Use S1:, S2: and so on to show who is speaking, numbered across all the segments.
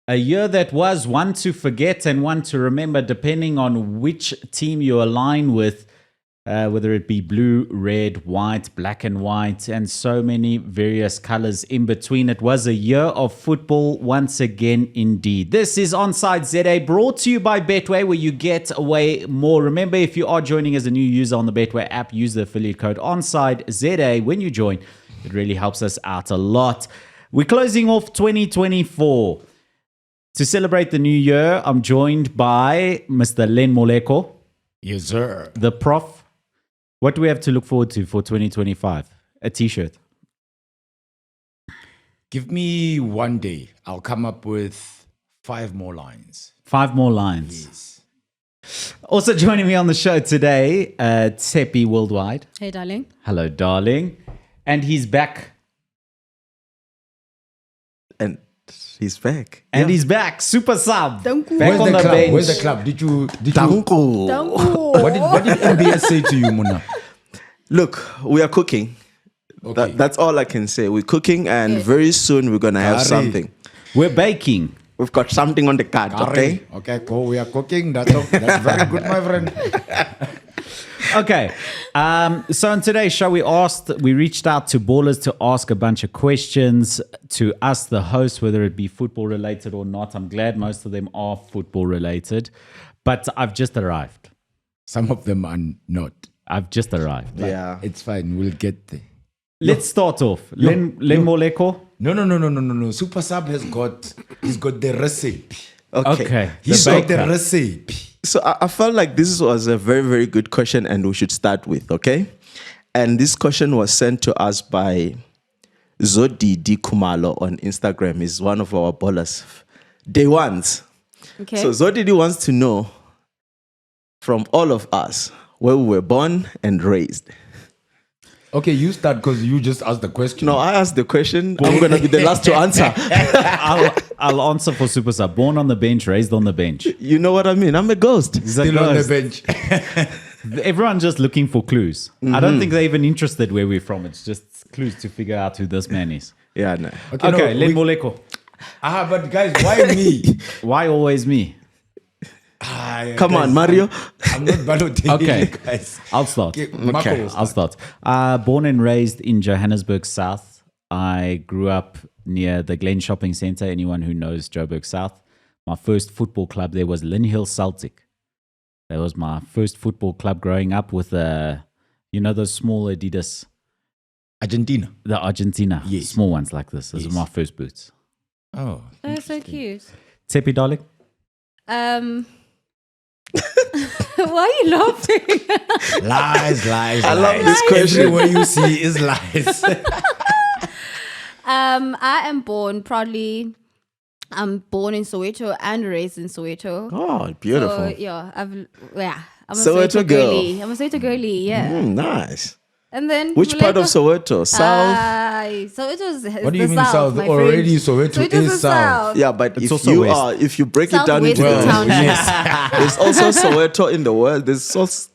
S1: A year that was one to forget and one to remember, depending on which team you align with, whether it be blue, red, white, black and white, and so many various colors in between. It was a year of football once again, indeed. This is ONSIDE ZA, brought to you by Betway, where you get away more. Remember, if you are joining as a new user on the Betway app, use the affiliate code ONSIDE ZA when you join. It really helps us out a lot. We're closing off 2024. To celebrate the new year, I'm joined by Mr. Len Moleko.
S2: Yes, sir.
S1: The prof. What do we have to look forward to for 2025? A t-shirt.
S2: Give me one day. I'll come up with 5 more lines.
S1: 5 more lines.
S2: Yes.
S1: Also joining me on the show today, Tsepi Worldwide.
S3: Hey, darling.
S1: Hello, darling. And he's back.
S4: And he's back.
S1: And he's back. Super sub.
S3: Danku.
S1: Back on the bench.
S2: Where's the club? Did you
S4: Danku.
S2: what did MBS say to you, Muna?
S4: Look, we are cooking.
S2: Okay.
S4: That's all I can say. We're cooking, and very soon we're gonna have
S2: Curry.
S4: something.
S1: We're baking.
S4: We've got something on the card, okay?
S2: Okay, cool. We are cooking. That's very good, my friend.
S1: Okay. So on today's show, we reached out to ballers to ask a bunch of questions to us, the host, whether it be football related or not. I'm glad most of them are football related, but I've just arrived.
S2: Some of them are not.
S1: I've just arrived.
S4: Yeah.
S2: It's fine. We'll get there.
S1: Let's start off. Len Moleko.
S2: No. Super Sub he's got the recipe.
S1: Okay.
S2: He's
S1: The
S2: got the
S1: baker.
S2: recipe.
S4: So I felt like this was a very, very good question, and we should start with, okay? And this question was sent to us by Zodidi Kumalo on Instagram. He's one of our ballers. Day ones.
S3: Okay.
S4: So Zodidi wants to know from all of us where we were born and raised.
S2: Okay, you start because you just asked the question.
S4: No, I asked the question. I'm going to be the last to answer.
S1: I'll answer for Super Sub. Born on the bench, raised on the bench.
S4: You know what I mean? I'm a ghost.
S1: He's a
S2: Still on the
S1: ghost.
S2: bench.
S1: Everyone's just looking for clues. I don't think they're even interested where we're from. It's just clues to figure out who this man is.
S4: Yeah, no.
S1: Okay, Len Moleko.
S2: But guys, why me?
S1: Why always me?
S4: Come on, Mario.
S2: I'm not balloting.
S1: Okay.
S2: guys.
S1: I'll start.
S2: Okay, Marco will
S1: I'll start. Born and raised in Johannesburg South. I grew up near the Glen Shopping Centre. Anyone who knows Joburg South. My first football club there was Lynn Hill Celtic. That was my first football club growing up with, those small Adidas.
S2: Argentina.
S1: The Argentina.
S2: Yes.
S1: Small ones like this. Those
S2: Yes.
S1: are my first boots.
S2: Oh.
S3: That's so cute.
S1: Tsepi, darling?
S3: Why are you laughing?
S2: Lies.
S4: I love this question.
S2: Everywhere you see is lies.
S3: I am born proudly. I'm born in Soweto and raised in Soweto.
S4: Oh, beautiful.
S3: So, yeah, I'm a
S4: Soweto
S3: Soweto
S4: girl.
S3: girly. I'm a Soweto girly, yeah.
S4: Nice.
S3: And then
S4: Which part of Soweto? South?
S3: Soweto is
S2: What do you
S3: the
S2: mean
S3: south?
S2: south?
S3: My
S2: Already
S3: friend.
S2: Soweto
S3: Soweto's
S2: is
S3: the
S2: south.
S4: Yeah, but
S1: It's
S4: if
S1: also
S4: you
S1: west.
S4: if you break it down
S3: Southwest
S4: into
S3: is the town.
S4: there's also Soweto in the world. There's west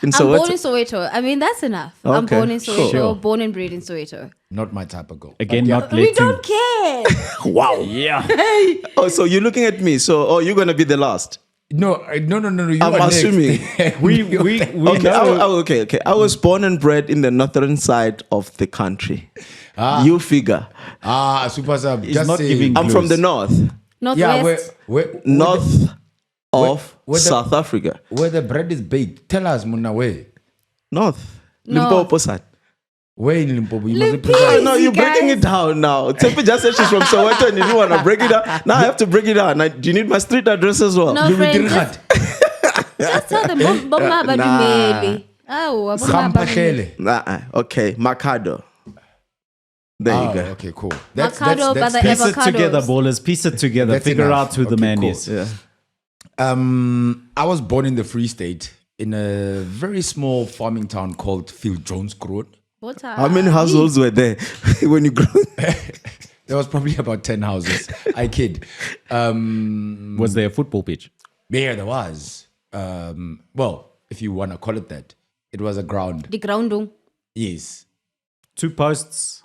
S4: in
S3: I'm born
S4: Soweto.
S3: in Soweto. I mean, that's enough. I'm
S4: Okay,
S3: born in
S4: cool.
S3: Soweto,
S1: Sure.
S3: born and bred in Soweto.
S2: Not my type of girl.
S1: Again,
S2: But
S1: not
S3: We
S1: letting.
S3: don't care.
S4: Wow.
S1: Yeah.
S4: Oh, so you're looking at me. So, you're gonna be the last.
S2: No. You
S4: I'm
S2: are next.
S4: assuming.
S1: we
S4: Okay,
S1: know.
S4: okay. I was born and bred in the northern side of the country. You figure.
S2: Super Sub.
S1: He's
S2: Just
S1: not
S2: say,
S1: giving-
S4: I'm from the north.
S2: Yeah,
S3: Northwest.
S4: North of
S2: where the-
S4: South Africa.
S2: where the bread is baked. Tell us, Muna, where?
S4: North.
S3: No.
S4: Limpopo side.
S2: Where in Limpopo? You must be
S3: Limpopo.
S2: precise.
S4: No, you're
S3: guys.
S4: breaking it down now. Tepi just said she's from Soweto and you didn't want to break it down. Now I have to break it down. Do you need my street address as well?
S3: No,
S2: Louis
S3: friend,
S2: Dirhat.
S3: just tell them. Bomba badumeli. Oh, bomba badumeli.
S2: Gampagele.
S4: Okay, Macado. There you go.
S2: Okay, cool.
S3: Macado by the
S1: Piece it
S3: avocados.
S1: together, ballers. Piece it together.
S2: That's
S1: Figure
S2: enough.
S1: out who the
S2: Okay,
S1: man
S2: cool.
S1: is.
S4: Yeah.
S2: I was born in the Free State in a very small farming town called Phil Jones Road.
S4: How many households were there when you grew?
S2: There was probably about 10 houses. I kid.
S1: Was there a football pitch?
S2: Yeah, there was. Well, if you want to call it that, it was a ground.
S3: The groundung.
S2: Yes.
S1: 2 posts.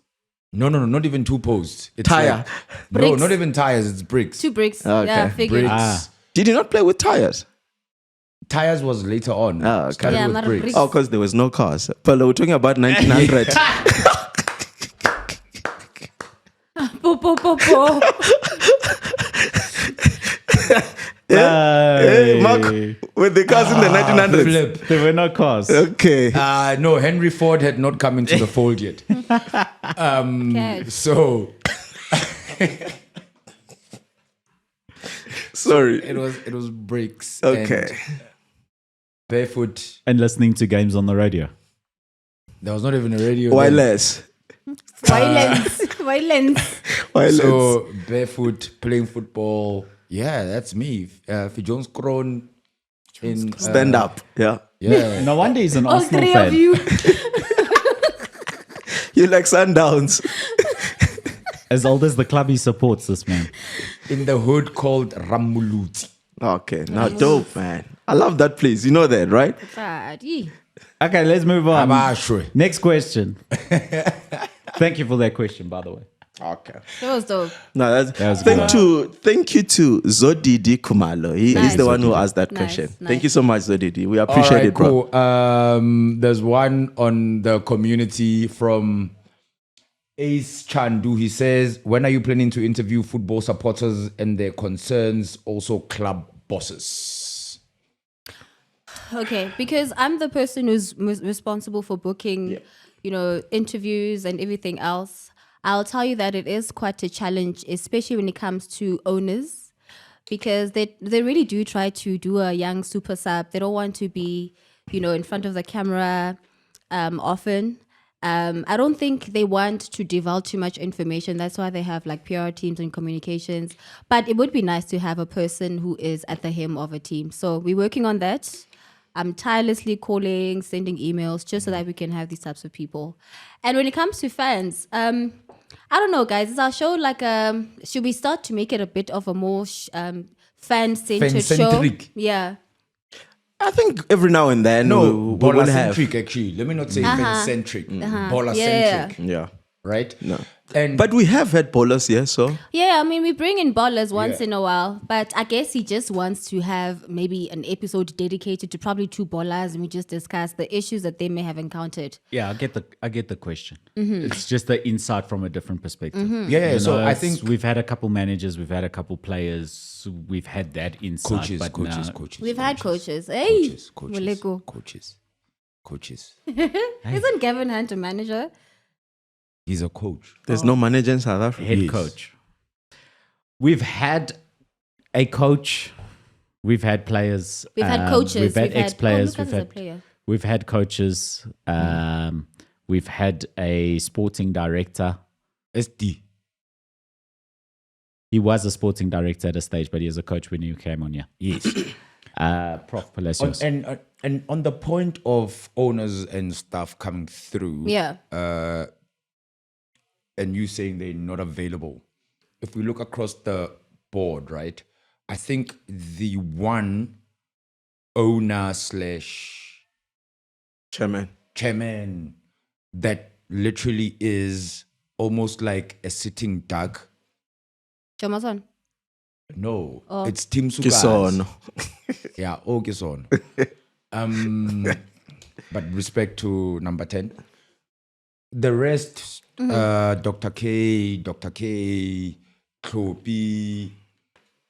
S2: No, not even 2 posts. It's
S4: Tire.
S2: like- no,
S3: Bricks.
S2: not even tires. It's bricks.
S3: 2 bricks.
S4: Okay.
S3: Yeah, figured.
S2: Bricks.
S4: Did you not play with tires?
S2: Tires was later on.
S4: Oh, okay.
S2: Started
S3: Yeah,
S2: with
S3: not a
S2: bricks.
S3: brick.
S4: Oh, because there was no cars. But we're talking about 1900.
S3: Po, po, po, po.
S4: Hey, Mark, with the cars in the 1900s.
S2: Flip.
S1: There were no cars.
S4: Okay.
S2: No, Henry Ford had not come into the fold yet.
S3: Okay.
S2: So
S4: Sorry.
S2: it was bricks.
S4: Okay.
S2: And barefoot.
S1: And listening to games on the radio.
S2: There was not even a radio. then.
S4: Wireless.
S3: Violence. Violence.
S4: Wireless.
S2: So barefoot, playing football. Yeah, that's me. Jones Kroon in
S4: Stand up. Yeah.
S2: Yeah.
S1: No wonder he's an
S3: All
S1: Arsenal
S3: 3
S1: fan.
S3: of you.
S4: You like Sundowns.
S1: As old as the club he supports, this man.
S2: In the hood called Ramuluti.
S4: Okay. Now, dope, man. I love that place. You know that, right?
S3: Bad. Yee.
S1: Okay, let's move on.
S2: Abashwe.
S1: Next question. Thank you for that question, by the way.
S4: Okay.
S3: That was dope.
S4: No,
S1: That was
S4: thank you to Zodidi Kumalo. He's
S3: Nice.
S4: the one who asked that
S3: Nice,
S4: question.
S3: nice.
S4: Thank you so much, Zodidi. We
S2: All
S4: appreciate
S2: right,
S4: it, bro.
S2: cool. There's one on the community from Ace Chandu. He says, when are you planning to interview football supporters and their concerns, also club bosses?
S3: Okay, because I'm the person who's responsible for booking, interviews and everything else. I'll tell you that it is quite a challenge, especially when it comes to owners, because they really do try to do a young super sub. They don't want to be, in front of the camera often. I don't think they want to divulge too much information. That's why they have like PR teams and communications. But it would be nice to have a person who is at the helm of a team. So we're working on that. I'm tirelessly calling, sending emails, just so that we can have these types of people. And when it comes to fans, I don't know, guys. Is our show like should we start to make it a bit of a more fan-centered show?
S2: Fan-centric.
S3: Yeah.
S4: I think every now and then
S2: No,
S4: we will have.
S2: bola-centric actually. Let me not say fan-centric. Bola-centric,
S4: Yeah.
S2: right?
S4: No.
S2: And
S4: But we have had bowlers, yeah, so.
S3: Yeah, I mean, we bring in ballers once
S2: Yeah.
S3: in a while, but I guess he just wants to have maybe an episode dedicated to probably 2 ballers, and we just discuss the issues that they may have encountered.
S1: Yeah, I get the question. It's just the insight from a different perspective.
S2: yeah, so I
S1: it's-
S2: think
S1: we've had a couple managers, we've had a couple players, we've had that insight.
S2: coaches,
S1: but
S2: coaches,
S1: now,
S2: coaches.
S3: We've had coaches. Hey,
S2: Coaches.
S3: Moleko.
S2: Coaches.
S3: Isn't Gavin Hunt a manager?
S2: He's a coach.
S4: There's no manager in South Africa.
S1: head coach. We've had a coach. We've had players.
S3: We've had coaches.
S1: We've had ex-players.
S3: Lucas is a player.
S1: We've had coaches. We've had a sporting director.
S2: SD.
S1: He was a sporting director at a stage, but he was a coach when you came on. Yeah,
S2: Yes.
S1: Prof Palacios.
S2: And on the point of owners and stuff coming through,
S3: Yeah.
S2: and you saying they're not available. If we look across the board, right, I think the one owner / chairman that literally is almost like a sitting duck.
S3: Jomason.
S2: No,
S3: Oh.
S2: it's Tim Sukas.
S4: Kisono.
S2: Yeah, Kisson. But respect to number 10. The rest, Dr. K, Klopi,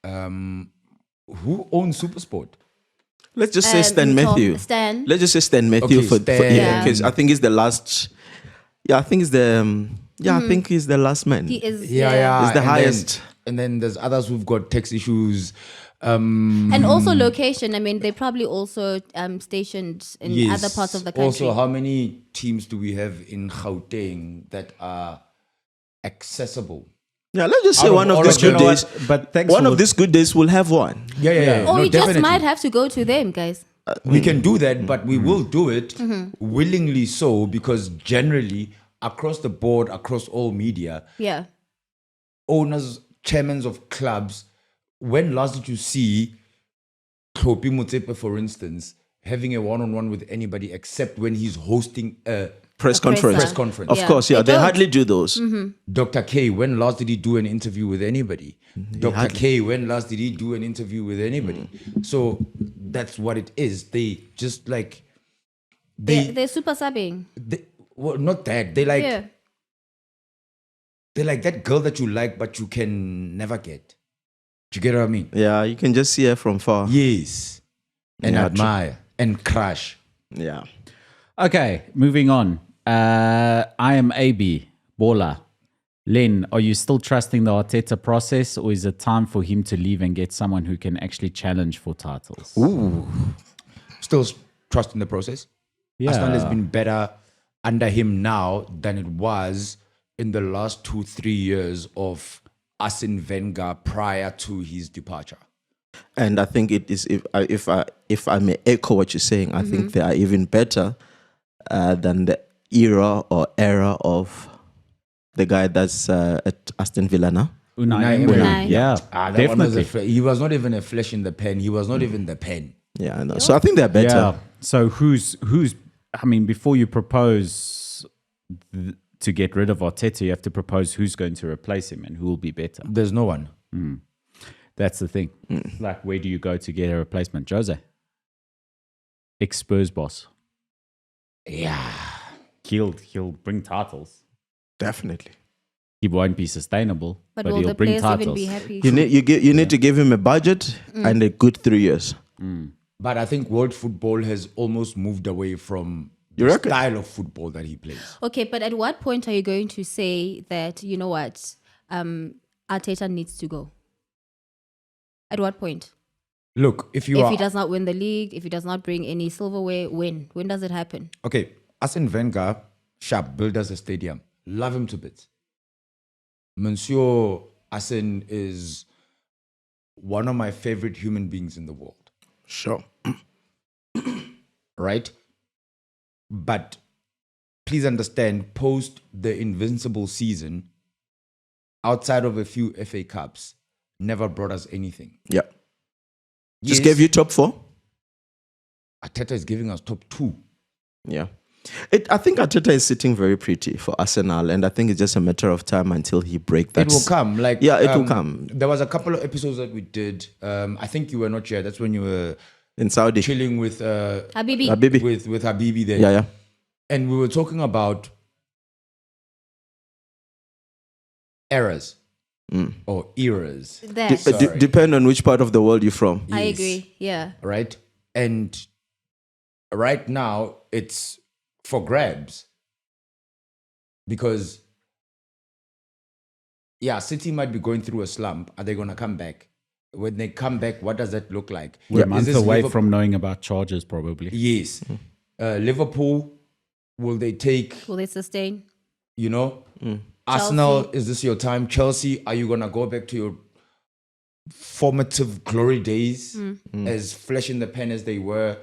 S2: who owns SuperSport?
S4: Let's just say Stan
S3: Tom-
S4: Matthew.
S3: Stan.
S4: Let's just say Stan Matthew
S2: Okay,
S4: for
S2: Stan.
S3: Yeah.
S4: because I think he's the last. Yeah, I think it's the. I think he's the last man.
S3: He is.
S4: It's the
S2: and
S4: highest.
S2: and then there's others who've got tax issues.
S3: And also location. I mean, they probably also stationed in
S2: Yes.
S3: other parts of the country.
S2: Also, how many teams do we have in Gauteng that are accessible?
S4: Yeah, let's just say
S2: Out of
S4: one of
S2: all
S4: these
S2: of
S4: good
S2: them,
S4: days.
S1: But thanks
S4: One
S1: for
S4: of these good days we'll have one.
S2: Yeah.
S3: Or
S2: No,
S3: we just
S2: definitely.
S3: might have to go to them, guys.
S2: We can do that, but we will do it willingly so, because generally across the board, across all media,
S3: Yeah.
S2: owners, chairmen of clubs, when last did you see Klopi Motsepe, for instance, having a one-on-one with anybody except when he's hosting a
S4: press
S3: A
S4: conference.
S3: presser.
S2: Press conference.
S4: Of
S3: Yeah.
S4: course, yeah.
S3: They
S4: They
S3: don't.
S4: hardly do those.
S2: Dr. K, when last did he do an interview with anybody? Dr. K, when last did he do an interview with anybody? So that's what it is. They just like
S3: They're super subbing.
S2: well, not that. They like
S3: Yeah.
S2: they're like that girl that you like, but you can never get. Do you get what I mean?
S4: Yeah, you can just see her from far.
S2: Yes. And
S4: Yeah,
S2: admire and crush.
S4: Yeah.
S1: Okay, moving on. I am AB, Bola. Len, are you still trusting the Arteta process, or is it time for him to leave and get someone who can actually challenge for titles?
S2: Still trust in the process. Arsenal has been better under him now than it was in the last 2-3 years of Arsene Wenger prior to his departure.
S4: And I think it is, if I may echo what you're saying, I think they are even better than the era of the guy that's at Aston Villa now.
S1: Unai
S2: Unai.
S1: Emery. Yeah,
S2: That one was
S1: definitely.
S2: he was not even a flesh in the pen. He was not even the pen.
S4: Yeah, I know. So I think they're better.
S1: Yeah. So who's? I mean, before you propose to get rid of Arteta, you have to propose who's going to replace him and who will be better.
S2: There's no one.
S1: That's the thing. Like, where do you go to get a replacement? Jose, ex-Spurs boss.
S2: Yeah.
S1: He'll bring titles.
S4: Definitely.
S1: He won't be sustainable,
S3: But
S1: but
S3: will
S1: he'll
S3: the
S1: bring
S3: players even
S1: titles.
S3: be happy?
S4: You need to give him a budget and a good 3 years.
S2: But I think world football has almost moved away from
S4: You
S2: the
S4: reckon?
S2: style of football that he plays.
S3: Okay, but at what point are you going to say that, you know what, Arteta needs to go? At what point?
S2: Look, if you
S3: If
S2: are
S3: he does not win the league, if he does not bring any silverware, when? When does it happen?
S2: okay, Arsene Wenger, sharp, build us a stadium. Love him to bits. Monsieur Arsene is one of my favorite human beings in the world,
S4: Sure.
S2: right? But please understand, post the invincible season, outside of a few FA Cups, never brought us anything.
S4: Yeah. Just
S2: Yes,
S4: gave you top 4?
S2: Arteta is giving us top 2.
S4: Yeah. I think Arteta is sitting very pretty for Arsenal, and I think it's just a matter of time until he breaks that.
S2: It will come. Like
S4: Yeah, it will come.
S2: There was a couple of episodes that we did. I think you were not here. That's when you were
S4: In Saudi.
S2: chilling with
S3: Habibi.
S4: Habibi.
S2: with Habibi there.
S4: Yeah, yeah.
S2: And we were talking about errors or eras,
S3: That.
S2: Sorry.
S4: Depend on which part of the world you're from.
S3: I
S2: Yes.
S3: agree. Yeah.
S2: right? And right now it's for grabs because City might be going through a slump. Are they going to come back? When they come back, what does that look like?
S1: We're a
S2: Is
S1: month
S2: this
S1: away
S2: Liverpool-
S1: from knowing about charges, probably.
S2: Yes. Liverpool, will they take,
S3: Will they sustain?
S2: you know? Arsenal, is this your time? Chelsea, are you going to go back to your formative glory days as flesh in the pen as they were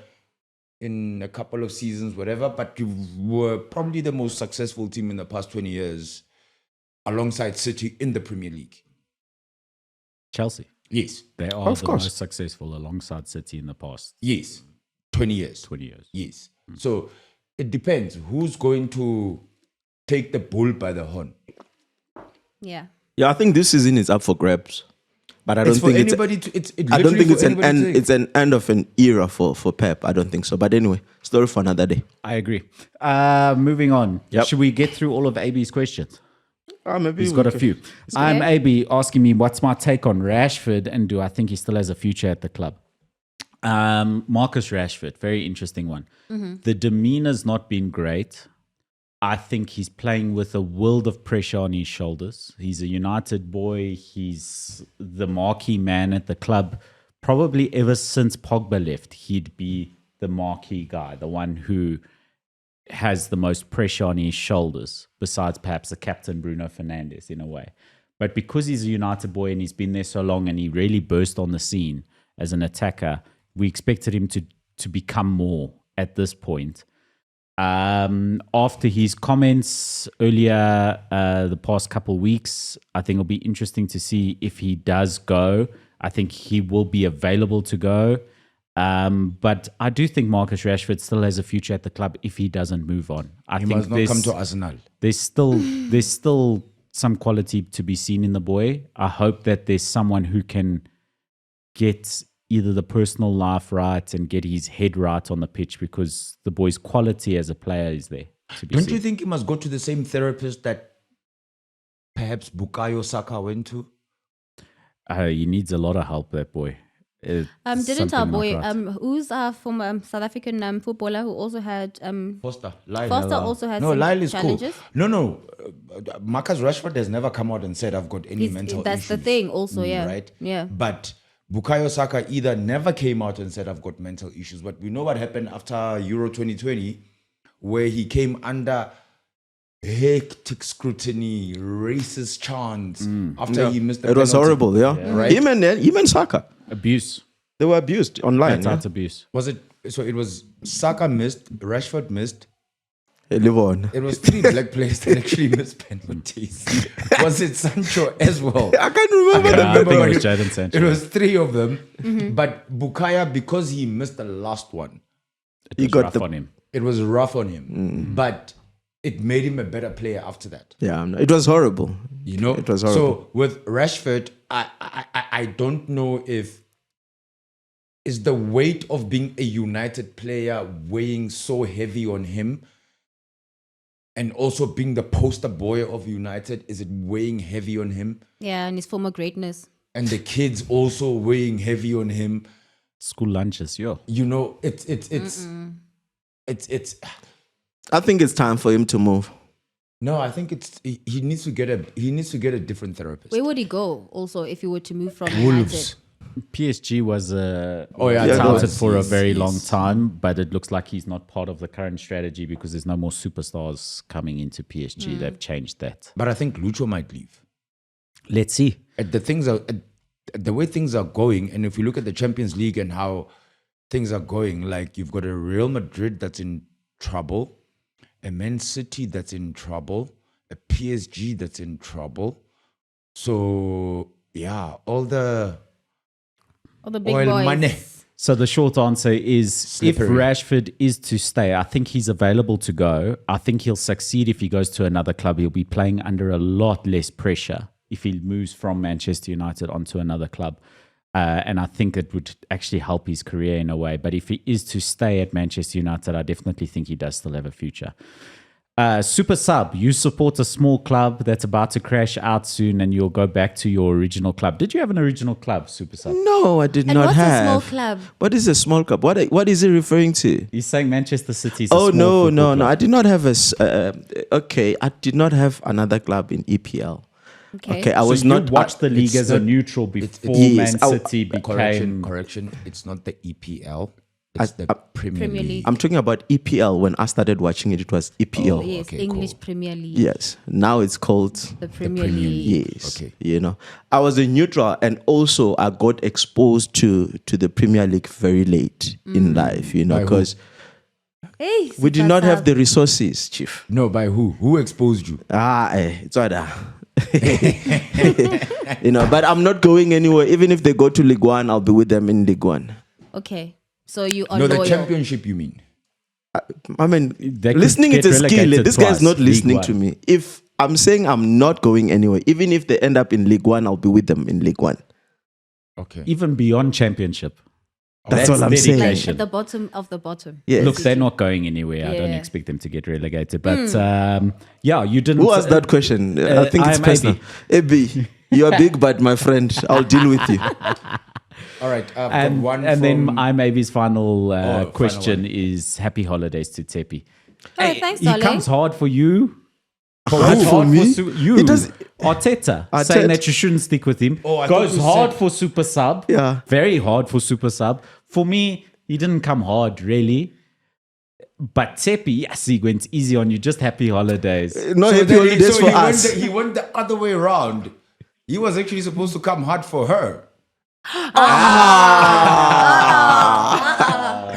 S2: in a couple of seasons, whatever? But you were probably the most successful team in the past 20 years alongside City in the Premier League.
S1: Chelsea.
S2: Yes.
S1: They are
S4: Of
S1: the
S4: course.
S1: most successful alongside City in the past
S2: Yes. 20 years.
S1: 20 years.
S2: Yes. So it depends who's going to take the bull by the horn.
S3: Yeah.
S4: Yeah, I think this season is up for grabs. But I don't
S2: It's for
S4: think it's
S2: anybody to. It's
S4: I don't
S2: literally
S4: think
S2: for
S4: it's an
S2: anybody
S4: end.
S2: to take.
S4: It's an end of an era for Pep. I don't think so. But anyway, story for another day.
S1: I agree. Moving on.
S4: Yep.
S1: Should we get through all of AB's questions?
S4: Maybe
S1: He's got a few. I'm
S3: Okay.
S1: AB asking me what's my take on Rashford and do I think he still has a future at the club? Marcus Rashford, very interesting one. The demeanor's not been great. I think he's playing with a world of pressure on his shoulders. He's a United boy. He's the marquee man at the club. Probably ever since Pogba left, he'd be the marquee guy, the one who has the most pressure on his shoulders, besides perhaps the captain Bruno Fernandes in a way. But because he's a United boy and he's been there so long and he really burst on the scene as an attacker, we expected him to become more at this point. After his comments earlier the past couple of weeks, I think it'll be interesting to see if he does go. I think he will be available to go. But I do think Marcus Rashford still has a future at the club if he doesn't move on. I
S2: He
S1: think
S2: must not come to Arsenal.
S1: there's still some quality to be seen in the boy. I hope that there's someone who can get either the personal life right and get his head right on the pitch, because the boy's quality as a player is there to be
S2: Don't
S1: seen.
S2: you think he must go to the same therapist that perhaps Bukayo Saka went to?
S1: He needs a lot of help, that boy.
S3: Didn't our
S1: Something
S3: boy,
S1: not right.
S3: who's our former South African footballer who also had
S2: Foster. Lyle.
S3: Foster also had
S2: No,
S3: some
S2: Lyle is
S3: challenges?
S2: cool. No. Marcus Rashford has never come out and said, I've got any
S3: He's-
S2: mental
S3: that's
S2: issues.
S3: the thing also, yeah.
S2: Right?
S3: Yeah.
S2: But Bukayo Saka either never came out and said, I've got mental issues. But we know what happened after Euro 2020, where he came under hectic scrutiny, racist chants after he missed the
S4: It was
S2: penalty.
S4: horrible, yeah.
S2: Right?
S4: Him and Saka,
S1: Abuse.
S4: they were abused online.
S1: That's abuse.
S2: Was it? So it was Saka missed, Rashford missed.
S4: Hey, live on.
S2: It was 3 black players that actually missed penalties. Was it Sancho as well?
S4: I can't remember
S1: I
S4: the
S1: think it
S2: but
S1: was Jadon Sancho.
S2: It was 3 of them. But Bukayo, because he missed the last one,
S4: He
S1: was
S4: got
S1: rough
S4: the-
S1: on him.
S2: it was rough on him. But it made him a better player after that.
S4: Yeah, it was horrible.
S2: You know?
S4: It was horrible.
S2: So with Rashford, I don't know if is the weight of being a United player weighing so heavy on him, and also being the poster boy of United, is it weighing heavy on him?
S3: Yeah, and his former greatness.
S2: And the kids also weighing heavy on him.
S1: School lunches, yo.
S2: You know, it's
S4: I think it's time for him to move.
S2: no. I think he needs to get a different therapist.
S3: Where would he go also if he were to move from
S2: Wolves.
S3: United?
S1: PSG was
S2: yeah,
S1: touted
S2: yes,
S1: for a
S2: yes,
S1: very
S2: yes.
S1: long time, but it looks like he's not part of the current strategy because there's no more superstars coming into PSG. They've changed that.
S2: But I think Lucho might leave.
S1: Let's see.
S2: The way things are going, and if you look at the Champions League and how things are going, like you've got a Real Madrid that's in trouble, a Man City that's in trouble, a PSG that's in trouble. So yeah, all the
S3: Or the big
S2: oil
S3: boys?
S2: money.
S1: So the short answer is
S2: Slippery.
S1: if Rashford is to stay, I think he's available to go. I think he'll succeed if he goes to another club. He'll be playing under a lot less pressure if he moves from Manchester United onto another club. And I think it would actually help his career in a way. But if he is to stay at Manchester United, I definitely think he does still have a future. Super Sub, you support a small club that's about to crash out soon and you'll go back to your original club. Did you have an original club, Super Sub?
S4: No, I did
S3: And
S4: not
S3: what's
S4: have.
S3: a small club?
S4: What is a small club? What is he referring to?
S1: He's saying Manchester City is a
S4: Oh,
S1: small
S4: no.
S1: football club.
S4: I did not have okay, I did not have another club in EPL. Okay, I
S1: So
S4: was
S1: you
S4: not.
S1: watched the league
S2: it's
S1: as a
S2: not-
S1: neutral before
S4: Yes,
S1: Man City became...
S2: Correction. It's not the EPL. It's the Premier
S3: Premier
S2: League.
S3: League.
S4: I'm talking about EPL. When I started watching it, it was EPL.
S3: Oh, yes,
S2: okay,
S3: English
S2: cool.
S3: Premier League.
S4: Yes, now it's called.
S3: The Premier
S2: Premier
S3: League.
S4: Yes.
S2: Okay.
S4: You know, I was a neutral, and also I got exposed to the Premier League very late in life. You know,
S2: By who?
S4: because
S3: Hey,
S4: we did
S3: Super
S4: not have
S3: Sub.
S4: the resources, Chief.
S2: No, by who? Who exposed you?
S4: It's all right. You know, but I'm not going anywhere. Even if they go to League One, I'll be with them in League One.
S3: Okay, so you are
S2: No,
S3: loyal.
S2: the championship. You mean?
S4: I mean,
S1: They could
S4: listening
S1: get
S4: is a skill.
S1: relegated
S4: This guy's
S1: twice,
S4: not
S1: League
S4: listening
S1: One.
S4: to me. If I'm saying I'm not going anywhere, even if they end up in League One, I'll be with them in League One.
S2: Okay.
S1: Even beyond championship.
S4: That's all I'm saying.
S3: Like
S1: dedication.
S3: at the bottom of the bottom.
S4: Yes.
S1: Look, they're not going anywhere. I don't
S3: Yeah.
S1: expect them to get relegated. But yeah, you didn't...
S4: Who asked that question? I think it's
S1: I'm
S4: personal. Abi, you are big, but my friend, I'll deal with you.
S2: All right. I've got
S1: And,
S2: one
S1: and
S2: from,
S1: then I maybe's final
S2: final
S1: question
S2: one.
S1: is happy holidays to Tepi.
S3: Oh, thanks,
S1: He
S3: darling.
S1: comes hard for you.
S4: Hard for me?
S1: You.
S4: It does-
S1: Arteta,
S4: Arteta.
S1: saying that you shouldn't stick with him.
S2: Oh, I thought
S1: Goes
S2: you
S1: hard
S2: said-
S1: for Super Sub.
S4: Yeah.
S1: Very hard for Super Sub. For me, he didn't come hard, really. But Tepi, yes, he went easy on you. Just happy holidays.
S4: No
S2: So
S4: happy
S2: then
S4: holidays for us.
S2: He went the other way around. He was actually supposed to come hard for her.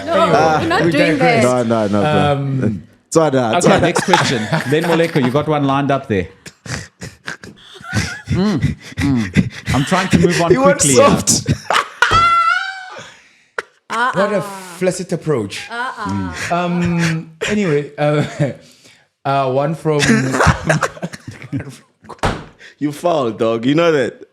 S3: No, we're not
S2: we
S3: doing
S2: digress.
S3: that.
S4: No, bro. It's all right, it's
S1: Okay,
S4: all right.
S1: next question. Then Moleko, you got one lined up there. I'm trying to move on
S4: He went
S1: quickly. here.
S4: soft.
S2: What a flaccid approach. Anyway, one from
S4: You foul, dog. You know that.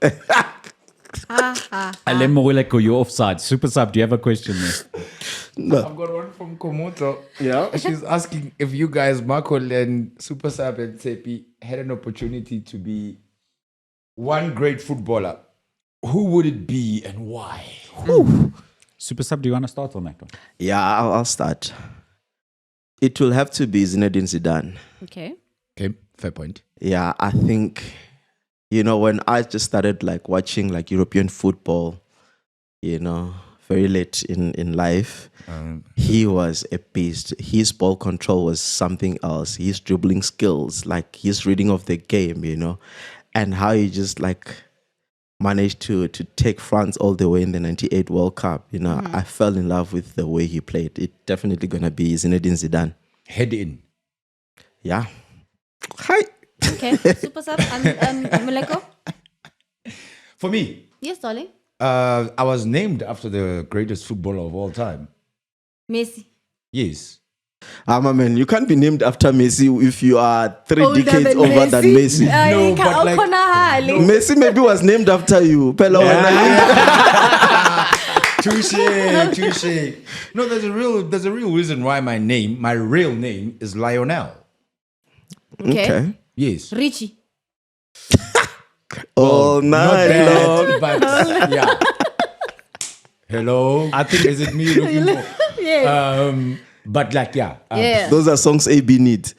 S1: Alemoleko, you're offside. Super sub, do you have a question there?
S2: I've got one from Komoto.
S4: Yeah.
S2: She's asking if you guys, Marco and Super Sub and Tsepi, had an opportunity to be one great footballer. Who would it be and why?
S1: Super sub, do you want to start on that one?
S4: Yeah, I'll start. It will have to be Zinedine Zidane.
S3: Okay.
S2: Okay, fair point.
S4: Yeah, I think, when I just started like watching like European football, very late in life, he was a beast. His ball control was something else. His dribbling skills, like his reading of the game, and how he just like managed to take France all the way in the 98 World Cup. I fell in love with the way he played. It's definitely going to be Zinedine Zidane.
S2: Head in.
S4: Yeah. Hi.
S3: Okay. Super sub. Moleko.
S2: For me,
S3: Yes, darling.
S2: I was named after the greatest footballer of all time.
S3: Messi.
S2: Yes.
S4: My man, you can't be named after Messi if you are 3
S3: Older
S4: decades
S3: than
S4: over than Messi.
S2: No, but like-
S4: Messi maybe was named after you. Pella
S2: Touche. No, there's a real reason why my real name is Lionel.
S3: Okay.
S2: Yes.
S3: Richie.
S4: All
S2: Not
S4: night long.
S2: bad, but yeah. Hello. I think is it me looking for?
S3: Yes.
S2: But like yeah.
S3: Yeah.
S4: Those are songs AB needs.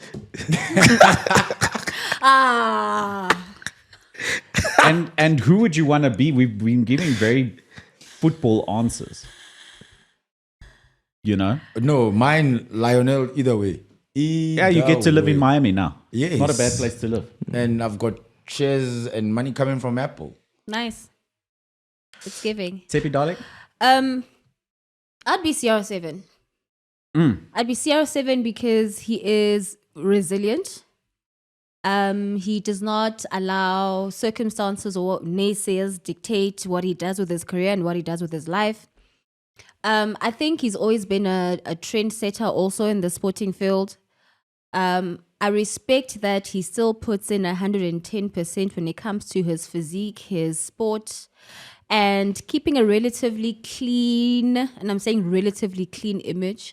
S1: And who would you want to be? We've been giving very football answers.
S2: No, mine Lionel either way.
S1: Yeah, you get to live in Miami now.
S2: Yes.
S1: It's not a bad place to live.
S2: And I've got shares and money coming from Apple.
S3: Nice. It's giving.
S1: Tepi, darling?
S3: I'd be CR7. I'd be CR7 because he is resilient. He does not allow circumstances or naysayers dictate what he does with his career and what he does with his life. I think he's always been a trendsetter also in the sporting field. I respect that he still puts in 110% when it comes to his physique, his sport, and keeping a relatively clean, and I'm saying relatively clean image.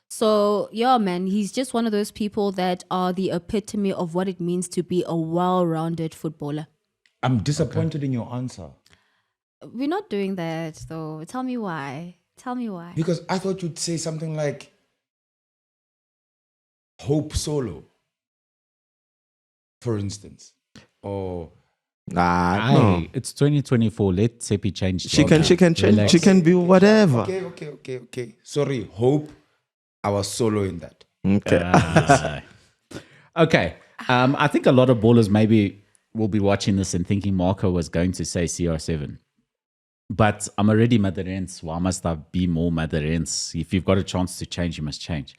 S3: So, yeah, man, he's just one of those people that are the epitome of what it means to be a well-rounded footballer.
S2: I'm disappointed in your answer.
S3: We're not doing that, though. Tell me why.
S2: Because I thought you'd say something like Hope Solo, for instance. Or
S4: No.
S1: It's 2024. Let Tepi change.
S4: She can change.
S1: Relax.
S4: She can be whatever.
S2: Okay. Sorry, Hope. I was solo in that.
S4: Okay.
S1: Okay. I think a lot of ballers maybe will be watching this and thinking Marco was going to say CR7. But I'm already Madurense. Why must I be more Madurense? If you've got a chance to change, you must change.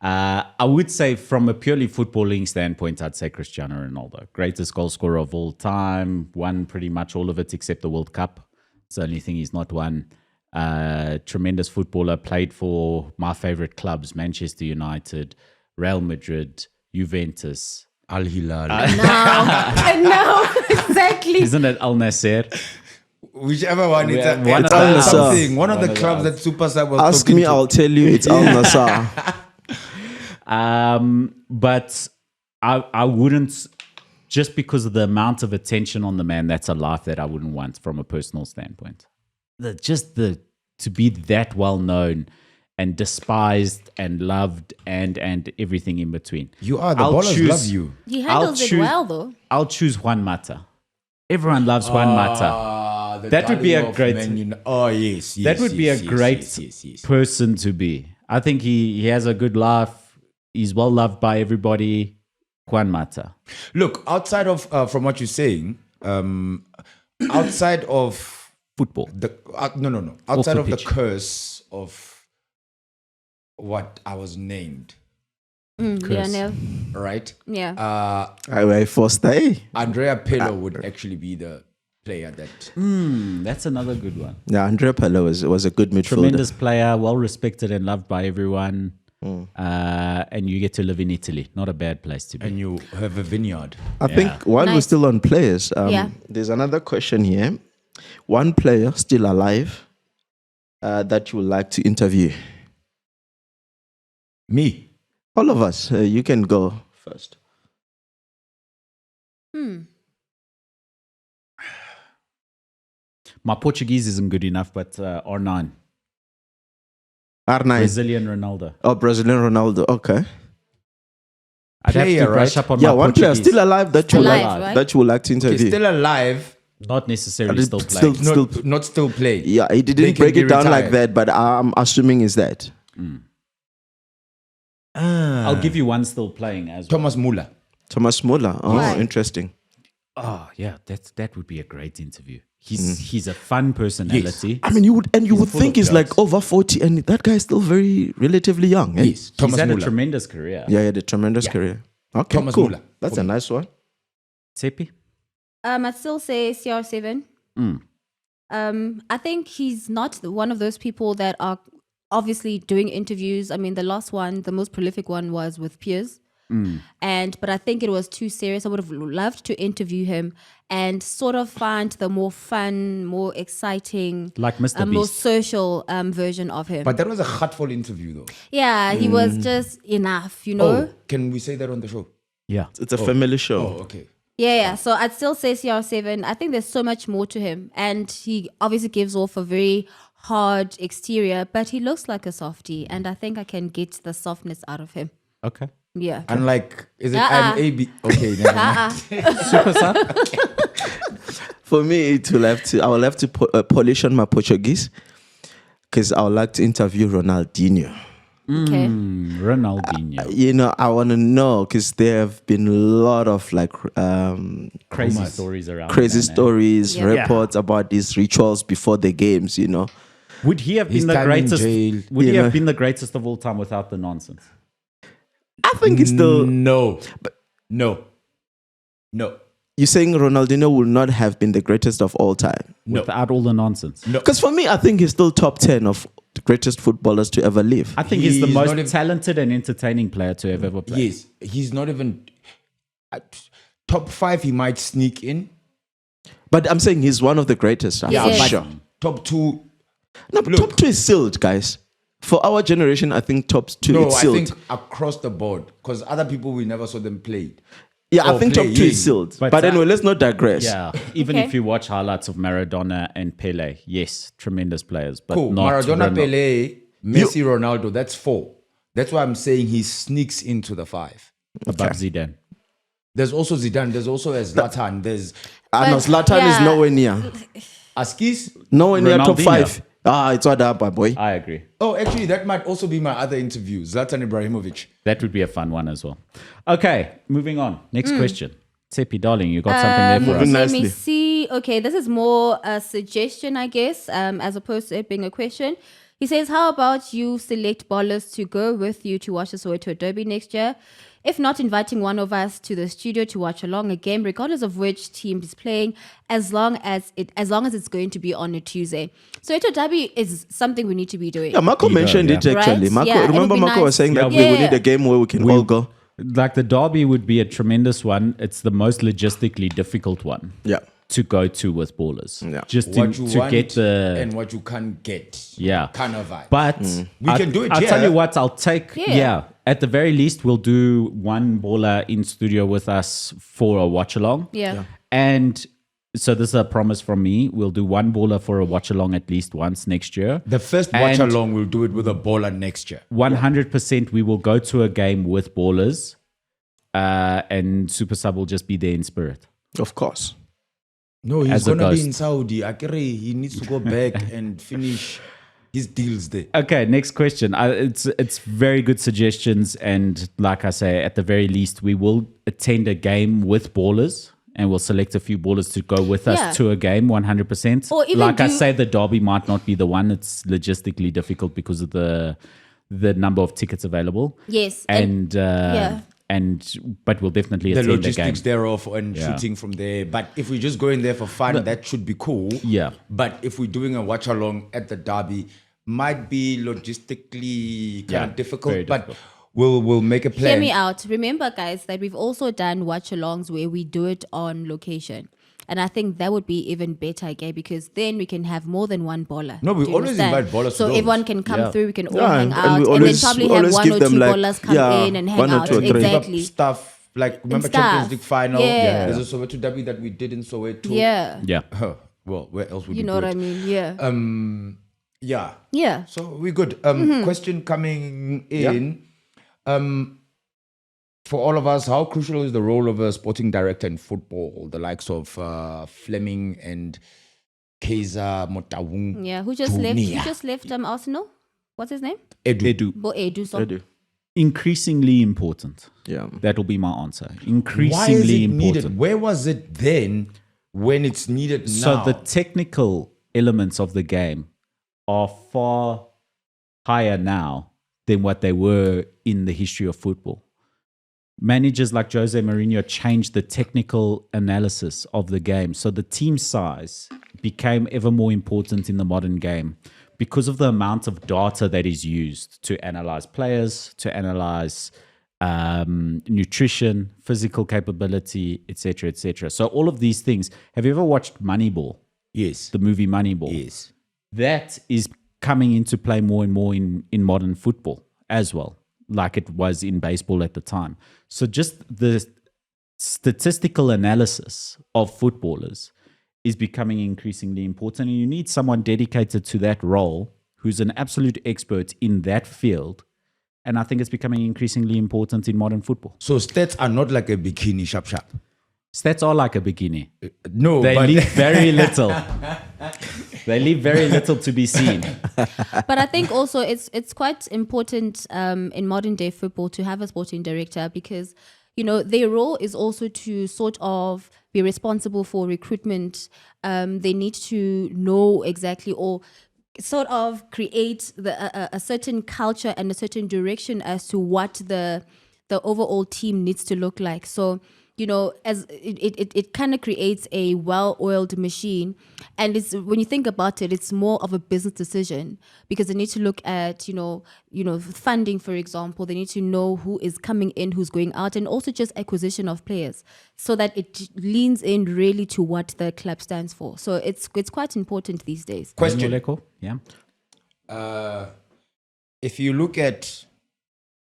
S1: I would say from a purely footballing standpoint, I'd say Cristiano Ronaldo. Greatest goal scorer of all time. Won pretty much all of it except the World Cup. It's the only thing he's not won. Tremendous footballer. Played for my favorite clubs, Manchester United, Real Madrid, Juventus.
S2: Al Hilal.
S3: I know, exactly.
S1: Isn't it Al Nasser?
S2: Whichever one. It's
S1: One of the-
S2: something. One of the clubs that Superstar was
S4: Ask
S2: talking
S4: me,
S2: to.
S4: I'll tell you. It's Al Nassr.
S1: But I wouldn't, just because of the amount of attention on the man, that's a life that I wouldn't want from a personal standpoint. To be that well known and despised and loved and everything in between.
S2: You are. The
S1: I'll
S2: ballers
S1: choose-
S2: love you.
S3: He handles it well, though.
S1: I'll choose Juan Mata. Everyone loves Juan Mata.
S2: The
S1: That would be a
S2: darling of
S1: great-
S2: Man yes.
S1: That would be a great person to be. I think he has a good life. He's well loved by everybody. Juan Mata.
S2: Look, outside of from what you're saying, outside of
S1: Football.
S2: the no, outside
S1: the
S2: of the
S1: pitch.
S2: curse of what I was named,
S3: Lionel.
S2: right?
S3: Yeah.
S4: I Foster.
S2: Andrea Pirlo would actually be the player that.
S1: That's another good one.
S4: Yeah, Andrea Pirlo was a good midfielder.
S1: Tremendous player, well respected and loved by everyone. And you get to live in Italy. Not a bad place to be.
S2: And you have a vineyard.
S4: I think while we're
S3: Nice.
S4: still on players,
S3: Yeah.
S4: there's another question here. One player still alive that you would like to interview.
S2: Me.
S4: All of us. You can go first.
S1: My Portuguese isn't good enough, but R9.
S4: R9.
S1: Brazilian Ronaldo.
S4: Oh, Brazilian Ronaldo. Okay.
S1: I'd have
S2: Player,
S1: to brush
S2: right?
S1: up on
S4: Yeah,
S1: my
S4: one player
S1: Portuguese.
S4: still alive that you
S3: Alive,
S4: like
S3: right?
S4: that you would like to
S2: He's
S4: interview.
S2: still alive.
S1: Not necessarily still
S4: Still-
S1: playing.
S2: Not still playing.
S4: Yeah, he
S2: They
S4: didn't
S2: can
S4: break
S2: be
S4: it down like
S2: retired.
S4: that, but I'm assuming is that.
S1: I'll give you one still playing as well.
S2: Thomas Muller.
S4: Thomas Muller. Oh,
S3: Right.
S4: interesting.
S1: Oh, yeah, that would be a great interview. He's a fun personality.
S4: I mean, you would
S1: full
S4: think
S1: of
S4: he's like
S1: jokes.
S4: over 40, and that guy is still very relatively young. Eh?
S2: Yes.
S1: He's
S2: Thomas
S1: had a
S2: Muller.
S1: tremendous career.
S4: Yeah, he had a tremendous career. Okay,
S2: Thomas
S4: cool.
S2: Muller.
S4: That's a nice one.
S1: Seppi?
S3: I'd still say CR7. I think he's not one of those people that are obviously doing interviews. I mean, the last one, the most prolific one, was with Piers. But I think it was too serious. I would have loved to interview him and sort of find the more fun, more exciting,
S1: Like Mr.
S3: more
S1: Beast.
S3: social version of him.
S2: But that was a heartful interview, though.
S3: Yeah, he was just enough, you know?
S2: Oh, can we say that on the show?
S1: Yeah.
S4: It's a family show.
S2: Oh, okay.
S3: Yeah. So I'd still say CR7. I think there's so much more to him. And he obviously gives off a very hard exterior, but he looks like a softie. And I think I can get the softness out of him.
S1: Okay.
S3: Yeah.
S2: Unlike, is it
S3: Uh-uh.
S2: I'm AB? Okay, never mind.
S1: Super sub?
S4: For me, I will have to polish on my Portuguese because I would like to interview Ronaldinho.
S3: Okay.
S1: Ronaldinho.
S4: You know, I want to know because there have been a lot of like
S1: Crazy stories around.
S4: crazy
S1: that, man.
S4: stories,
S3: Yeah.
S4: reports about these rituals before the games. You know,
S1: Would he have
S2: His
S1: been the
S2: time in
S1: greatest?
S2: jail.
S1: Would he
S4: You
S1: have
S4: know.
S1: been the greatest of all time without the nonsense?
S4: I think it's still.
S2: No. No.
S4: You're saying Ronaldinho will not have been the greatest of all time?
S2: No.
S1: Without all the nonsense.
S2: No.
S4: Because for me, I think he's still top 10 of the greatest footballers to ever live.
S1: I think he's the
S2: He's
S1: most
S2: not even-
S1: talented and entertaining player to have ever played.
S2: Yes. He's not even... top 5, he might sneak in.
S4: But I'm saying he's one of the greatest. I'm
S3: Yeah,
S4: for
S3: but-
S4: sure.
S2: Top 2...
S4: No, but
S2: Look.
S4: top 2 is sealed, guys. For our generation, I think top 2
S2: No,
S4: is
S2: I
S4: sealed.
S2: think across the board. Because other people, we never saw them play.
S4: Yeah, I
S2: Oh,
S4: think
S2: play,
S4: top 2
S2: yeah.
S4: is sealed.
S1: But
S4: But
S1: that-
S4: anyway, let's not digress.
S1: Yeah, even
S3: Okay.
S1: if you watch highlights of Maradona and Pele, yes, tremendous players, but
S2: Cool.
S1: not
S2: Maradona,
S1: Ronaldo.
S2: Pele, Messi, Ronaldo. That's 4. That's why I'm saying he sneaks into the 5.
S1: above Zidane.
S2: There's also Zidane. There's also Zlatan. There's
S4: I know
S3: But,
S4: Zlatan is
S3: yeah.
S4: nowhere near.
S2: Askis.
S4: Nowhere near top
S1: Ronaldinho.
S4: 5. It's what up, my boy.
S1: I agree.
S2: Oh, actually, that might also be my other interview. Zlatan Ibrahimovic.
S1: That would be a fun one as well. Okay, moving on. Next question. Seppi, darling, you got something there for us.
S4: moving
S3: Let me
S4: nicely.
S3: see. Okay, this is more a suggestion, I guess, as opposed to it being a question. He says, how about you select ballers to go with you to watch the Soweto Derby next year? If not, inviting one of us to the studio to watch along a game, regardless of which team is playing, as long as it's going to be on a Tuesday. Soweto Derby is something we need to be doing.
S4: Yeah, Marco mentioned it
S1: yeah.
S4: actually.
S3: Right?
S4: Marco,
S3: Yeah, it'll
S4: remember
S3: be
S4: Marco
S3: nice.
S4: was saying that
S3: Yeah.
S4: we need a game where we can all go.
S1: Like the derby would be a tremendous one. It's the most logistically difficult one
S4: Yeah.
S1: to go to with ballers.
S4: Yeah.
S1: Just
S2: What you
S1: to
S2: want
S1: get the
S2: and what you can't get.
S1: yeah
S2: Kind of vibe.
S1: But
S2: We can do it
S1: I'll
S2: here.
S1: tell you what, I'll take
S3: Yeah.
S1: at the very least we'll do one baller in studio with us for a watch along.
S3: Yeah.
S1: And so this is a promise from me. We'll do one baller for a watch along at least once next year.
S2: The first watch
S1: And
S2: along, we'll do it with a baller next year.
S1: 100% we will go to a game with ballers. And Super Sub will just be there in spirit.
S4: Of course.
S2: No, he's
S1: As a
S2: going to be
S1: ghost.
S2: in Saudi. Akere, he needs to go back and finish his deals there.
S1: Okay, next question. It's very good suggestions, and like I say, at the very least, we will attend a game with ballers, and we'll select a few ballers to go with us
S3: Yeah.
S1: to a game. 100%.
S3: Or even
S1: like I
S3: do-
S1: say, the derby might not be the one. It's logistically difficult because of the number of tickets available.
S3: Yes.
S1: And
S3: yeah.
S1: but we'll definitely
S2: The
S1: attend
S2: logistics
S1: the game.
S2: thereof and shooting from there. But if we're just going there for fun, that should be cool.
S1: Yeah.
S2: But if we're doing a watch along at the derby, might be logistically kind
S1: Yeah,
S2: of difficult.
S1: very
S2: But
S1: difficult.
S2: we'll make a plan.
S3: Hear me out. Remember, guys, that we've also done watch-alongs where we do it on location. And I think that would be even better, okay? Because then we can have more than one baller.
S2: No, we
S3: Do you
S2: always
S3: understand?
S2: invite ballers to
S3: So
S2: those.
S3: everyone can come
S1: Yeah.
S3: through, we can all
S4: Yeah,
S3: hang
S4: and
S3: out.
S4: we
S3: And
S4: always-
S3: then probably
S4: we
S3: have
S4: always
S3: one
S4: give
S3: or
S4: them,
S3: two
S4: like,
S3: ballers come
S4: yeah,
S3: in and hang
S4: one or
S3: out.
S4: two or three.
S3: Exactly.
S2: Stuff like, remember
S3: stuff.
S2: Champions League final?
S3: Yeah.
S2: There's a Soweto derby that we did in Soweto.
S3: Yeah.
S1: Yeah.
S2: Huh. Well, where else would
S3: You
S2: we
S3: know
S2: do
S3: what
S2: it?
S3: I mean? Yeah.
S2: Yeah.
S3: Yeah.
S2: So we're good. Question coming
S4: Yeah.
S2: in. For all of us, how crucial is the role of a sporting director in football? The likes of Fleming and Kaiser Motawung.
S3: Yeah. Who just left?
S2: Junior.
S3: Who just left Arsenal? What's his name?
S1: Edu.
S3: Edu. So.
S4: Edu.
S1: Increasingly important.
S4: Yeah.
S1: That will be my answer.
S2: Why is
S1: Increasingly
S2: it
S1: important.
S2: needed? Where was it then when it's needed now?
S1: So the technical elements of the game are far higher now than what they were in the history of football. Managers like Jose Mourinho changed the technical analysis of the game. So the team size became ever more important in the modern game because of the amount of data that is used to analyze players, to analyze nutrition, physical capability, etc., etc. So all of these things. Have you ever watched Moneyball?
S2: Yes.
S1: The movie Moneyball.
S2: Yes.
S1: That is coming into play more and more in modern football as well, like it was in baseball at the time. So just the statistical analysis of footballers is becoming increasingly important, and you need someone dedicated to that role who's an absolute expert in that field. And I think it's becoming increasingly important in modern football.
S2: So stats are not like a bikini sharp.
S1: Stats are like a bikini.
S2: No,
S1: They
S2: but
S1: leave very little. They leave very little to be seen.
S3: But I think also it's quite important in modern day football to have a sporting director because, you know, their role is also to sort of be responsible for recruitment. They need to know exactly or sort of create a certain culture and a certain direction as to what the overall team needs to look like. So, you know, as it kind of creates a well-oiled machine, and it's when you think about it, it's more of a business decision because they need to look at you know funding, for example. They need to know who is coming in, who's going out, and also just acquisition of players, so that it leans in really to what the club stands for. So it's quite important these days.
S2: question.
S1: Moleko? Yeah.
S2: If you look at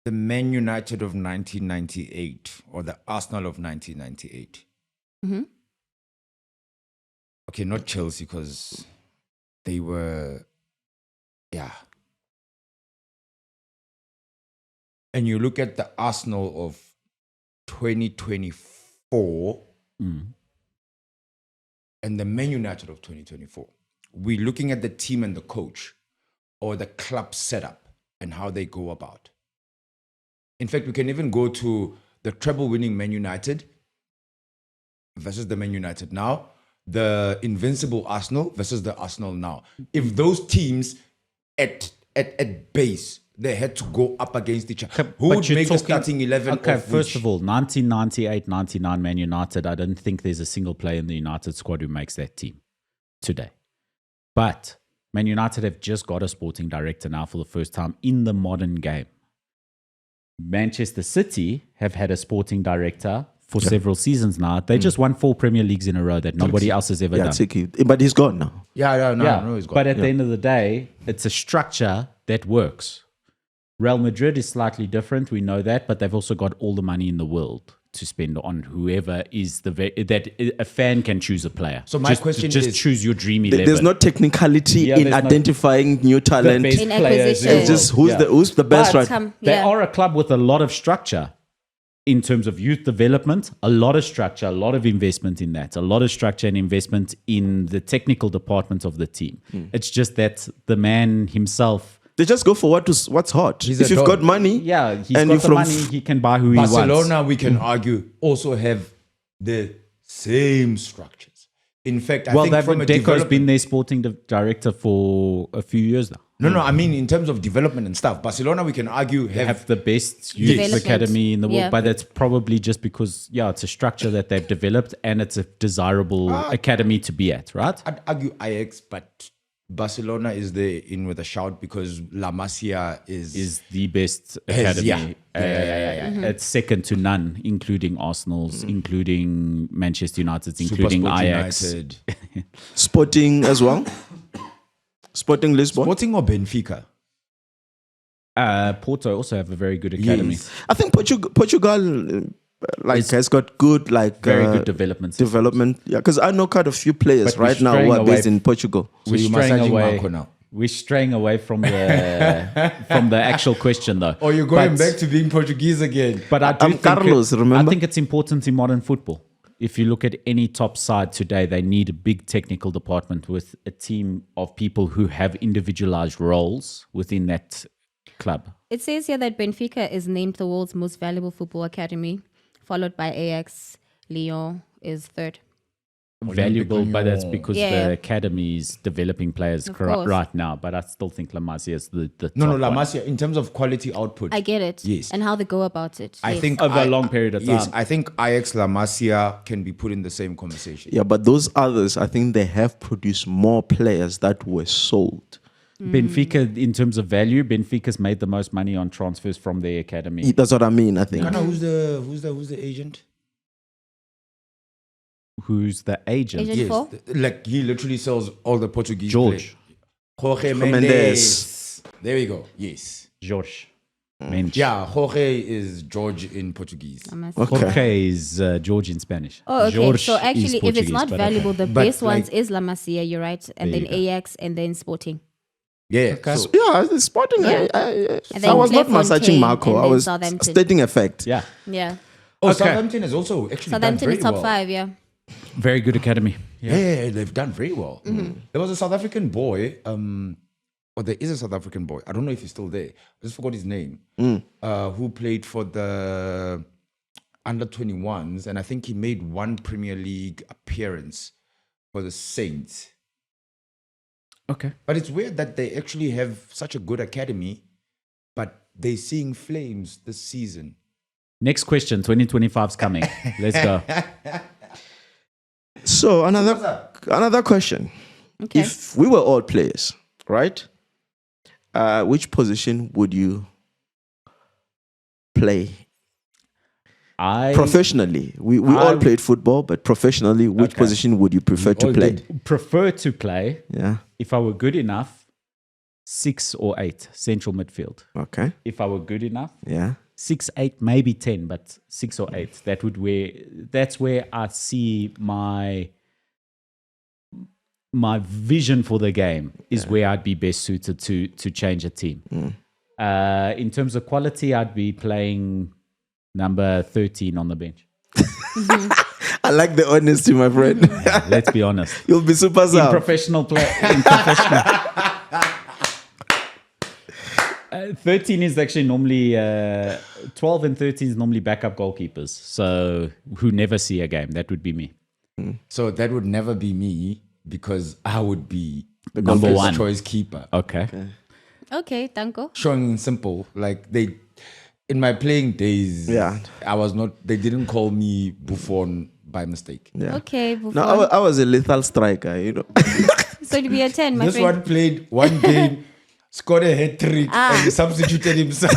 S2: the Man United of 1998 or the Arsenal of 1998.
S3: Mhm.
S2: Okay, not Chelsea because they were, yeah. And you look at the Arsenal of 2024 and the Man United of 2024. We're looking at the team and the coach or the club setup and how they go about. In fact, we can even go to the treble-winning Man United versus the Man United now, the invincible Arsenal versus the Arsenal now. If those teams at base, they had to go up against each other, who
S1: But
S2: would
S1: you're
S2: make the
S1: talking-
S2: starting 11
S1: Okay,
S2: of
S1: first
S2: which?
S1: of all, 1998-99 Man United, I don't think there's a single player in the United squad who makes that team today. But Man United have just got a sporting director now for the first time in the modern game. Manchester City have had a sporting director for several seasons now. They just won 4 Premier Leagues in a row that nobody else has ever
S4: Yeah,
S1: done.
S4: Tiki. But he's gone now.
S2: No, he's got
S1: But at the end of the day, it's a structure that works. Real Madrid is slightly different. We know that, but they've also got all the money in the world to spend on whoever is that a fan can choose a player.
S2: So my question
S1: just
S2: is-
S1: choose your dream 11.
S4: There's no technicality
S1: Yeah,
S4: in
S1: there's no-
S4: identifying new talent.
S1: best
S3: In
S1: players
S3: acquisition.
S1: in
S4: It's
S1: the
S4: just
S1: world.
S4: who's the best
S1: But
S4: right.
S1: They
S3: Yeah.
S1: are a club with a lot of structure in terms of youth development, a lot of structure, a lot of investment in that, a lot of structure and investment in the technical department of the team. It's just that the man himself,
S4: They just go for what's hot.
S2: He's
S4: If
S2: a
S4: you've
S2: dog.
S4: got money,
S1: yeah, he's
S4: and
S1: got
S4: you're
S1: the
S4: from
S1: money, he can buy who he wants.
S2: Barcelona, we can argue, also have the same structures. In fact, I
S1: Well,
S2: think
S1: they've
S2: from a
S1: Deco's
S2: development...
S1: been their sporting director for a few years now.
S2: No, I mean in terms of development and stuff. Barcelona, we can argue,
S1: have the best youth
S3: Development.
S1: academy in the world,
S3: Yeah.
S1: but that's probably just because, it's a structure that they've developed and it's a desirable academy to be at, right?
S2: I'd argue Ajax, but Barcelona is there in with a shout because La Masia is
S1: The best
S2: Yes,
S1: academy.
S2: yeah.
S1: It's second to none, including Arsenal's, including Manchester United's, including
S2: SuperSport
S1: Ajax.
S2: United.
S4: Sporting as well. Sporting Lisbon.
S2: Sporting or Benfica?
S1: Porto also have a very good academy.
S2: Yes.
S4: I think Portugal has got good
S1: Very good development.
S4: development. Yeah, because I know quite a few players
S1: But we're
S4: right now who
S1: straying
S4: are based
S1: away
S4: in Portugal.
S2: So you're massaging Marco now.
S1: We're straying away from the from the actual question, though.
S2: Or you're going
S1: But-
S2: back to being Portuguese again.
S1: But I do
S4: I'm
S1: think
S4: Carlos, remember?
S1: I think it's important in modern football. If you look at any top side today, they need a big technical department with a team of people who have individualized roles within that club.
S3: It says here that Benfica is named the world's most valuable football academy, followed by Ajax. Lyon is third.
S1: Valuable, but that's because
S3: Yeah.
S1: the academy is developing players
S3: Of course.
S1: right now. But I still think La Masia is the
S2: No,
S1: top
S2: La
S1: one.
S2: Masia, in terms of quality output,
S3: I get it.
S2: Yes.
S3: And how they go about it.
S2: I
S3: Yes.
S2: think
S1: Over a long period of
S2: Yes,
S1: time.
S2: I think Ajax, La Masia can be put in the same conversation.
S4: Yeah, but those others, I think they have produced more players that were sold.
S1: Benfica, in terms of value, Benfica's made the most money on transfers from their academy.
S4: That's what I mean, I think.
S2: Kana, who's the agent?
S1: Who's the agent?
S3: Agent for?
S2: Like he literally sells all the Portuguese
S1: George.
S2: players. Jorge
S4: Mendes.
S2: Mendes. There we go. Yes.
S1: Jorge Mendes.
S2: Yeah, Jorge is George in Portuguese.
S3: I must-
S4: Okay.
S1: Jorge is George in Spanish.
S3: Oh, okay.
S1: Jorge
S3: So
S1: is
S3: actually, if it's
S1: Portuguese,
S3: not
S1: but
S3: valuable,
S1: okay.
S3: the
S2: But
S3: best ones
S2: like-
S3: is La Masia, you're right. And
S1: There
S3: then
S1: you go.
S3: Ajax and then Sporting.
S2: Yeah.
S1: Okay.
S2: So,
S4: Yeah, the Sporting.
S3: Yeah.
S4: I
S3: And then
S4: was not
S3: Clairefontaine
S4: massaging Marco.
S3: and
S4: I
S3: then
S4: was
S3: Southampton.
S4: stating a fact.
S1: Yeah,
S3: Yeah.
S2: oh,
S1: Okay.
S2: Southampton has also actually done
S3: Southampton
S2: very
S3: is top
S2: well.
S3: 5, yeah.
S1: very good academy.
S2: Yeah, they've done very well. There was a South African boy, or there is a South African boy. I don't know if he's still there. I just forgot his name. Who played for the under 21s, and I think he made one Premier League appearance for the Saints.
S1: Okay.
S2: But it's weird that they actually have such a good academy, but they're seeing flames this season.
S1: Next question. 2025's coming. Let's go.
S4: So another question.
S3: Okay.
S4: If we were all players, right? Which position would you play
S1: I
S4: professionally? We all played football, but professionally, which
S1: Okay.
S4: position would you prefer to
S2: all
S4: play?
S2: did.
S1: prefer to play,
S4: Yeah.
S1: if I were good enough, 6 or 8 central midfield.
S4: Okay.
S1: If I were good enough,
S4: Yeah.
S1: 6, 8, maybe 10, but 6 or 8. That's where I see my vision for the game is where I'd be best suited to change a team. In terms of quality, I'd be playing number 13 on the bench.
S4: I like the honesty, my friend.
S1: Let's be honest.
S4: You'll be super
S1: In
S4: sub.
S1: professional play, in professional. 13 is actually normally 12 and 13 is normally backup goalkeepers. So who never see a game. That would be me.
S2: So that would never be me because I would be the
S1: number
S2: first
S1: one
S2: choice keeper.
S1: Okay.
S3: Okay, Danko.
S2: Showing simple, like they in my playing days.
S4: Yeah.
S2: I was not. They didn't call me Buffon by mistake.
S4: Yeah.
S3: Okay,
S4: No,
S3: Buffon.
S4: I was a lethal striker, you know.
S3: So to be a 10, my
S2: This
S3: friend.
S2: one played one game, scored a hat trick, and he substituted himself.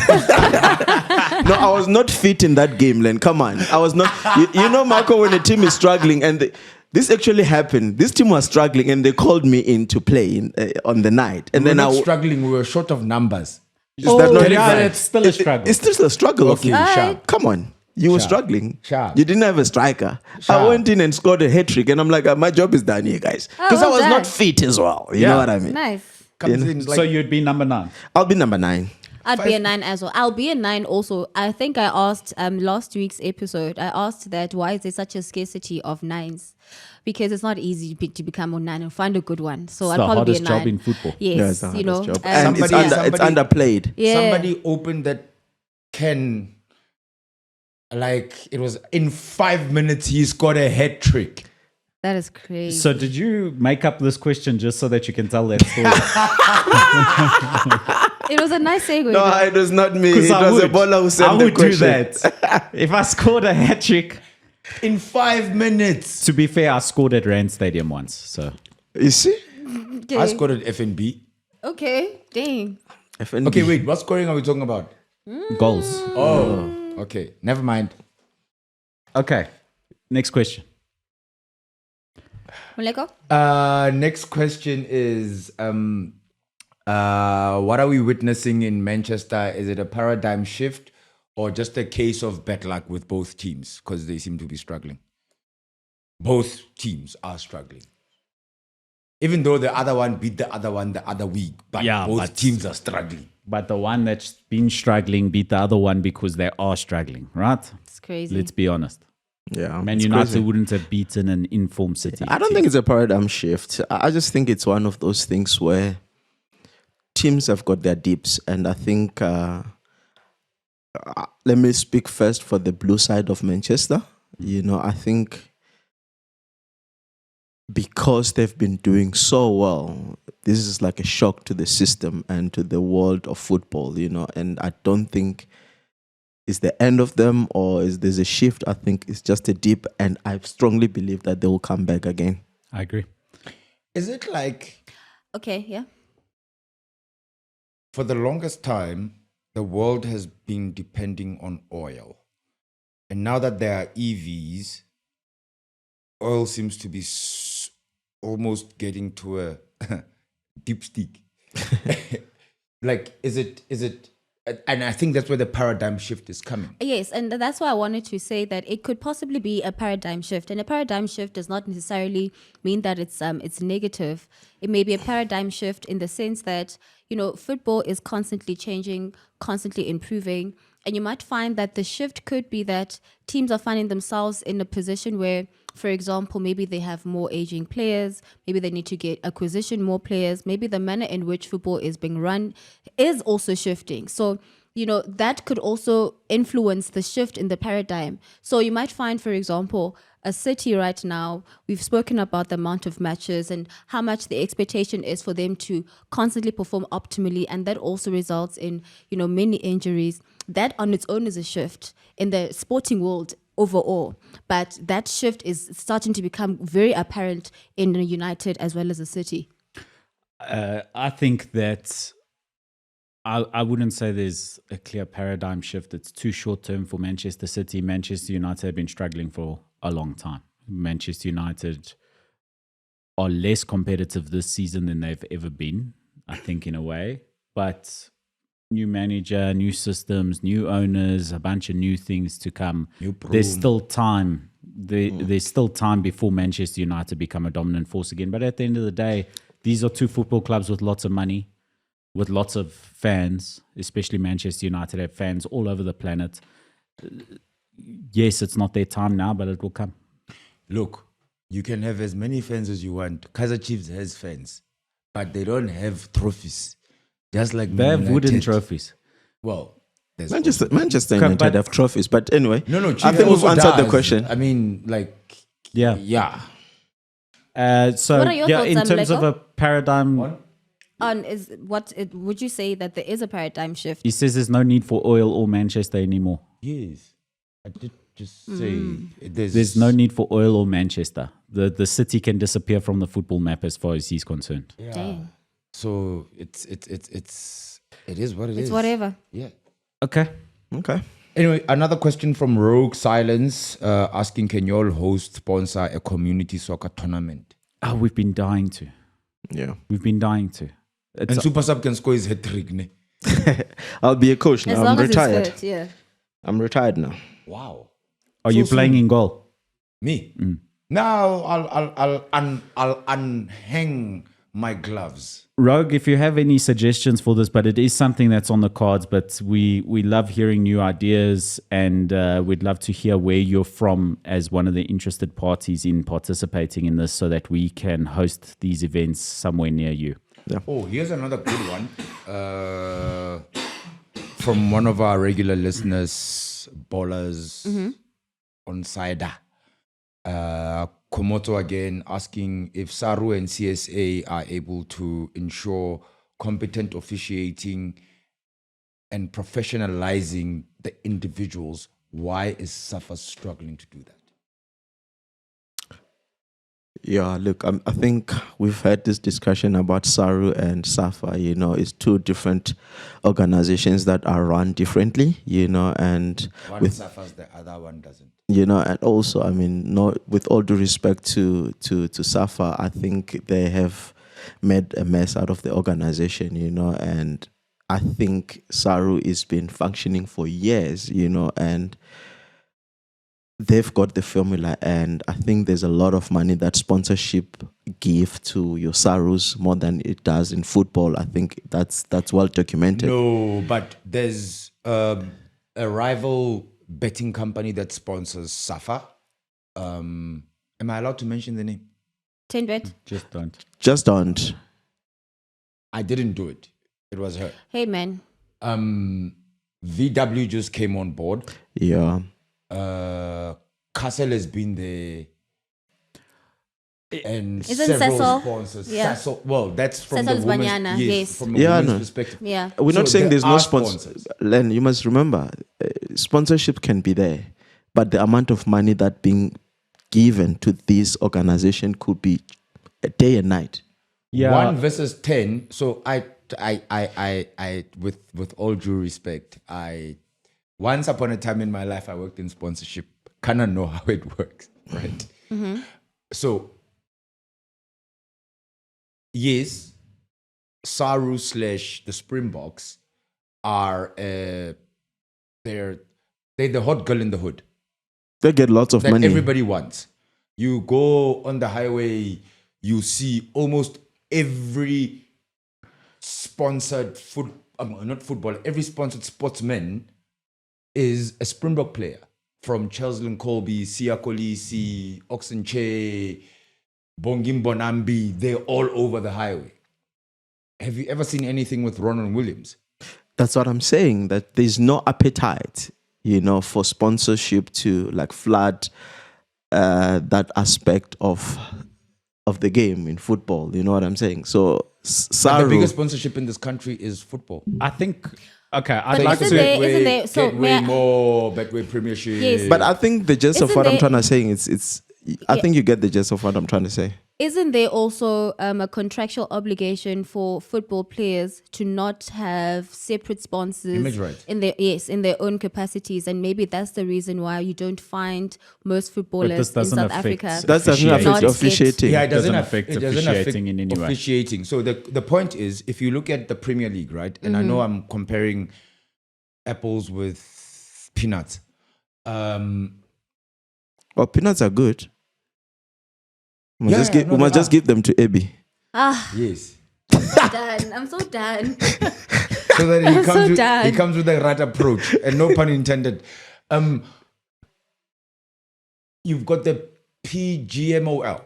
S4: No, I was not fit in that game, Len. Come on. I was not. You know, Marco, when a team is struggling, and this actually happened. This team was struggling, and they called me in to play on the night. And
S2: We were
S4: then
S2: not struggling. We were short of numbers.
S4: Is that not
S1: yeah, it's still a struggle.
S4: It's still a struggle.
S2: Okay,
S4: Okay.
S2: sharp.
S4: Come on. You were
S2: Sharp.
S4: struggling.
S2: Sharp.
S4: You didn't have a striker. I
S2: Sharp.
S4: went in and scored a hat trick, and I'm like, my job is done here, guys. Because
S3: well
S4: I was
S3: done.
S4: not fit as well. You
S1: Yeah.
S4: know what I mean?
S3: Nice.
S2: Comes
S4: You know?
S2: in like,
S1: So you'd be number 9.
S4: I'll be number 9.
S3: I'd be a 9 as well. I'll be a 9 also. I think I asked last week's episode, I asked that why is there such a scarcity of 9s? Because it's not easy to become a 9 and find a good one. So
S1: It's
S3: I'd
S1: the
S3: probably be a
S1: hardest
S3: 9.
S1: job in football.
S3: Yes,
S4: Yeah, it's the
S3: you know.
S4: hardest job.
S3: and
S4: And it's,
S2: Somebody-
S4: it's underplayed.
S3: yeah.
S2: somebody opened that can, like it was in 5 minutes he scored a hat trick.
S3: That is crazy.
S1: So did you make up this question just so that you can tell that story?
S3: It was a nice segue.
S4: No,
S3: though.
S4: it was not me. It
S1: 'Cause I
S4: was
S1: would.
S4: Ebola who sent
S1: I
S4: the
S1: would do
S4: question.
S1: that. If I scored a hat trick.
S2: In 5 minutes.
S1: To be fair, I scored at Rand Stadium once. So
S4: You see?
S3: Okay.
S2: I scored at FNB.
S3: Okay, dang.
S4: FNB.
S2: Okay, wait. What scoring are we talking about?
S1: goals.
S2: Oh, okay. Never mind.
S1: Okay. Next question.
S3: Muleko?
S2: Next question is what are we witnessing in Manchester? Is it a paradigm shift or just a case of bad luck with both teams? Because they seem to be struggling. Both teams are struggling. Even though the other one beat the other one the other week, but both teams are struggling.
S1: But the one that's been struggling beat the other one because they are struggling, right?
S3: It's crazy.
S1: Let's be honest.
S4: Yeah.
S1: Man
S4: it's
S1: United
S4: crazy.
S1: wouldn't have beaten an informed City.
S4: I don't think it's a paradigm shift. I just think it's one of those things where teams have got their dips. And I think, let me speak first for the blue side of Manchester. You know, I think because they've been doing so well, this is like a shock to the system and to the world of football, you know, and I don't think it's the end of them or there's a shift. I think it's just a dip, and I strongly believe that they will come back again.
S1: I agree.
S2: Is it like
S3: Okay, yeah.
S2: for the longest time, the world has been depending on oil. And now that there are EVs, oil seems to be almost getting to a dipstick. Like, is it, and I think that's where the paradigm shift is coming.
S3: Yes, and that's why I wanted to say that it could possibly be a paradigm shift. And a paradigm shift does not necessarily mean that it's negative. It may be a paradigm shift in the sense that, you know, football is constantly changing, constantly improving. And you might find that the shift could be that teams are finding themselves in a position where, for example, maybe they have more aging players, maybe they need to acquisition more players, maybe the manner in which football is being run is also shifting. So, you know, that could also influence the shift in the paradigm. So you might find, for example, a City right now, we've spoken about the amount of matches and how much the expectation is for them to constantly perform optimally, and that also results in, you know, many injuries. That on its own is a shift in the sporting world overall, but that shift is starting to become very apparent in the United as well as the City.
S1: I think that I wouldn't say there's a clear paradigm shift. It's too short term for Manchester City. Manchester United have been struggling for a long time. Manchester United are less competitive this season than they've ever been, I think, in a way. But new manager, new systems, new owners, a bunch of new things to come. There's still time. There's still time before Manchester United become a dominant force again. But at the end of the day, these are two football clubs with lots of money, with lots of fans, especially Manchester United have fans all over the planet. Yes, it's not their time now, but it will come.
S2: Look, you can have as many fans as you want. Kaizer Chiefs has fans, but they don't have trophies. Just like
S1: They have
S2: Man
S1: wooden
S2: United.
S1: trophies.
S2: Well, there's
S4: Manchester United
S1: but-
S4: have trophies, but anyway,
S2: no.
S4: I think we've
S2: also
S4: answered the
S2: does.
S4: question.
S2: I mean, like,
S1: Yeah.
S2: yeah.
S1: So,
S3: What are your
S1: yeah,
S3: thoughts,
S1: in terms
S3: Mleko?
S1: of a paradigm,
S3: Would you say that there is a paradigm shift?
S1: he says there's no need for oil or Manchester anymore.
S2: Yes, I did just say
S1: There's no need for oil or Manchester. The city can disappear from the football map as far as he's concerned.
S2: Yeah.
S3: Dang.
S2: So it is what it is.
S3: It's whatever.
S2: Yeah.
S1: Okay.
S4: Okay.
S2: Anyway, another question from Rogue Silence asking, can you all sponsor a community soccer tournament?
S1: Oh, we've been dying to.
S4: Yeah.
S1: We've been dying to.
S2: And Super Sub can score his hat trick, ne?
S4: I'll be a coach
S3: As
S4: now.
S3: long
S4: I'm
S3: as it's
S4: retired.
S3: fit, yeah.
S4: I'm retired now.
S2: Wow.
S1: Are you playing in goal?
S2: Me? Now I'll unhang my gloves.
S1: Rogue, if you have any suggestions for this, but it is something that's on the cards, but we love hearing new ideas, and we'd love to hear where you're from as one of the interested parties in participating in this so that we can host these events somewhere near you.
S2: Oh, here's another good one. From one of our regular listeners, Ballers ONSIDE. Komoto again asking if SARU and CSA are able to ensure competent officiating and professionalizing the individuals. Why is SAFA struggling to do that?
S4: Yeah, look, I think we've had this discussion about SARU and SAFA. It's two different organizations that are run differently, and
S2: One suffers, the other one doesn't.
S4: and also, with all due respect to SAFA, I think they have made a mess out of the organization, and I think SARU has been functioning for years, and they've got the formula, and I think there's a lot of money that sponsorship give to your SARUs more than it does in football. I think that's well documented.
S2: No, but there's a rival betting company that sponsors SAFA. Am I allowed to mention the name?
S3: 10bet.
S1: Just don't.
S2: I didn't do it. It was her.
S3: Hey, man.
S2: VW just came on board.
S4: Yeah.
S2: Castle has been there, and
S3: Isn't
S2: several
S3: Cecil?
S2: sponsors.
S3: Yeah.
S2: Cecil, well, that's from
S3: Cecil's
S2: the women's,
S3: Banyana, yes.
S2: from a
S4: Yeah,
S2: women's
S4: no.
S2: perspective.
S3: Yeah.
S4: We're not
S2: So
S4: saying
S2: there
S4: there's no
S2: are
S4: sponsors. Len, you must remember, sponsorship can be there, but the amount of money that being given to this organization could be a day and night.
S1: Yeah.
S2: 1 versus 10. So I with all due respect, once upon a time in my life, I worked in sponsorship. Kind of know how it works, right? So, yes, SARU / the Springboks are they're the hot girl in the hood
S4: They get lots of
S2: that
S4: money.
S2: everybody wants. You go on the highway, you see almost every sponsored every sponsored sportsman is a Springbok player. From Cheslin Colby, Sia Kolisi, Oxenche, Bongim Bonambi, they're all over the highway. Have you ever seen anything with Ronald Williams?
S4: That's what I'm saying, that there's no appetite, for sponsorship to like flood that aspect of the game in football. You know what I'm saying? So
S2: But
S4: SARU,
S2: the biggest sponsorship in this country is football.
S1: I think, okay, I'd
S3: But
S1: like
S3: isn't
S1: to.
S3: there- so may I-
S2: Gateway more, Betway Premiership.
S3: Yes.
S4: but I think the gist of
S3: Isn't
S4: what I'm
S3: there-
S4: trying to say is I think you get the gist of what I'm trying to say.
S3: Isn't there also a contractual obligation for football players to not have separate sponsors
S2: Image rights.
S3: in their own capacities, and maybe that's the reason why you don't find most
S1: But
S3: footballers
S1: this
S3: in
S1: doesn't
S3: South
S1: affect
S3: Africa.
S4: That doesn't
S1: officiating.
S4: affect
S3: Not
S4: officiating.
S2: Yeah, it
S1: Doesn't
S2: doesn't
S1: affect
S2: it doesn't
S1: officiating in any way.
S2: officiating. So the point is, if you look at the Premier League, right, and I know I'm comparing apples with peanuts.
S4: Well, peanuts are good. We
S2: Yeah,
S4: must,
S2: yeah, no,
S4: we must
S2: they
S4: just
S2: are.
S4: give them to Ebi.
S2: Yes.
S3: Done. I'm so done.
S2: So that
S3: I'm
S2: he comes
S3: so
S2: with,
S3: done.
S2: he comes with the right approach, and no pun intended. You've got the PGMOL,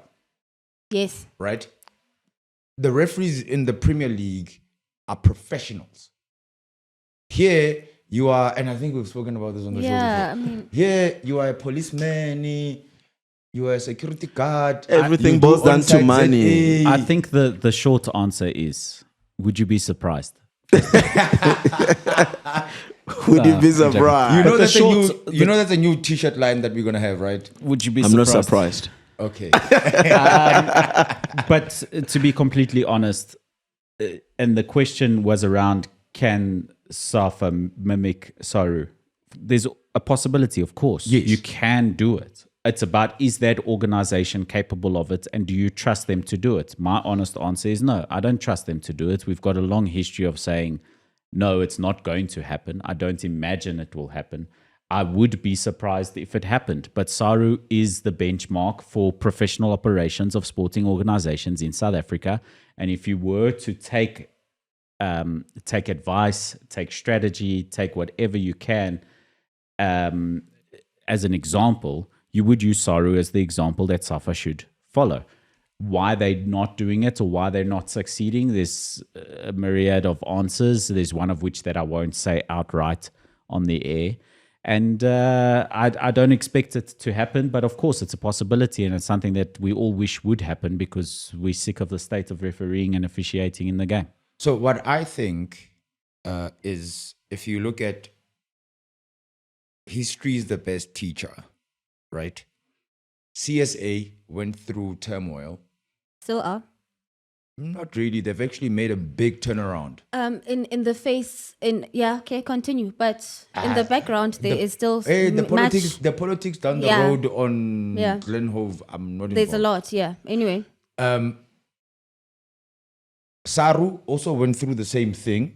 S3: Yes.
S2: right? The referees in the Premier League are professionals. Here you are, and I think we've spoken about this on the show
S3: Yeah. I
S2: before.
S3: mean,
S2: Here you are a policeman, you are a security guard.
S4: Everything
S2: you do
S4: boils down to
S2: ONSIDE
S4: money.
S2: ZA.
S1: I think the short answer is, would you be surprised?
S4: Would you be
S1: I'm joking.
S4: surprised?
S2: You know
S1: the
S2: that's
S1: short-
S2: a new, that's a new T-shirt line that we're gonna have, right?
S1: Would you be
S4: I'm
S1: surprised?
S4: not surprised.
S2: Okay.
S1: But to be completely honest, and the question was around, can SAFA mimic SARU? There's a possibility, of course.
S2: Yes.
S1: You can do it. It's about, is that organization capable of it, and do you trust them to do it? My honest answer is no, I don't trust them to do it. We've got a long history of saying, no, it's not going to happen. I don't imagine it will happen. I would be surprised if it happened, but SARU is the benchmark for professional operations of sporting organizations in South Africa. And if you were to take advice, take strategy, take whatever you can as an example, you would use SARU as the example that SAFA should follow. Why they're not doing it or why they're not succeeding, there's a myriad of answers. There's one of which that I won't say outright on the air. And I don't expect it to happen, but of course it's a possibility, and it's something that we all wish would happen because we're sick of the state of refereeing and officiating in the game.
S2: So what I think is, if you look at history is the best teacher, right? CSA went through turmoil.
S3: Still are.
S2: Not really. They've actually made a big turnaround.
S3: In the face, okay, continue. But in the background, there is still
S2: the politics down the road on
S3: Yeah.
S2: Glenhove. I'm not.
S3: There's a
S2: involved.
S3: lot, yeah. Anyway,
S2: Saru also went through the same thing.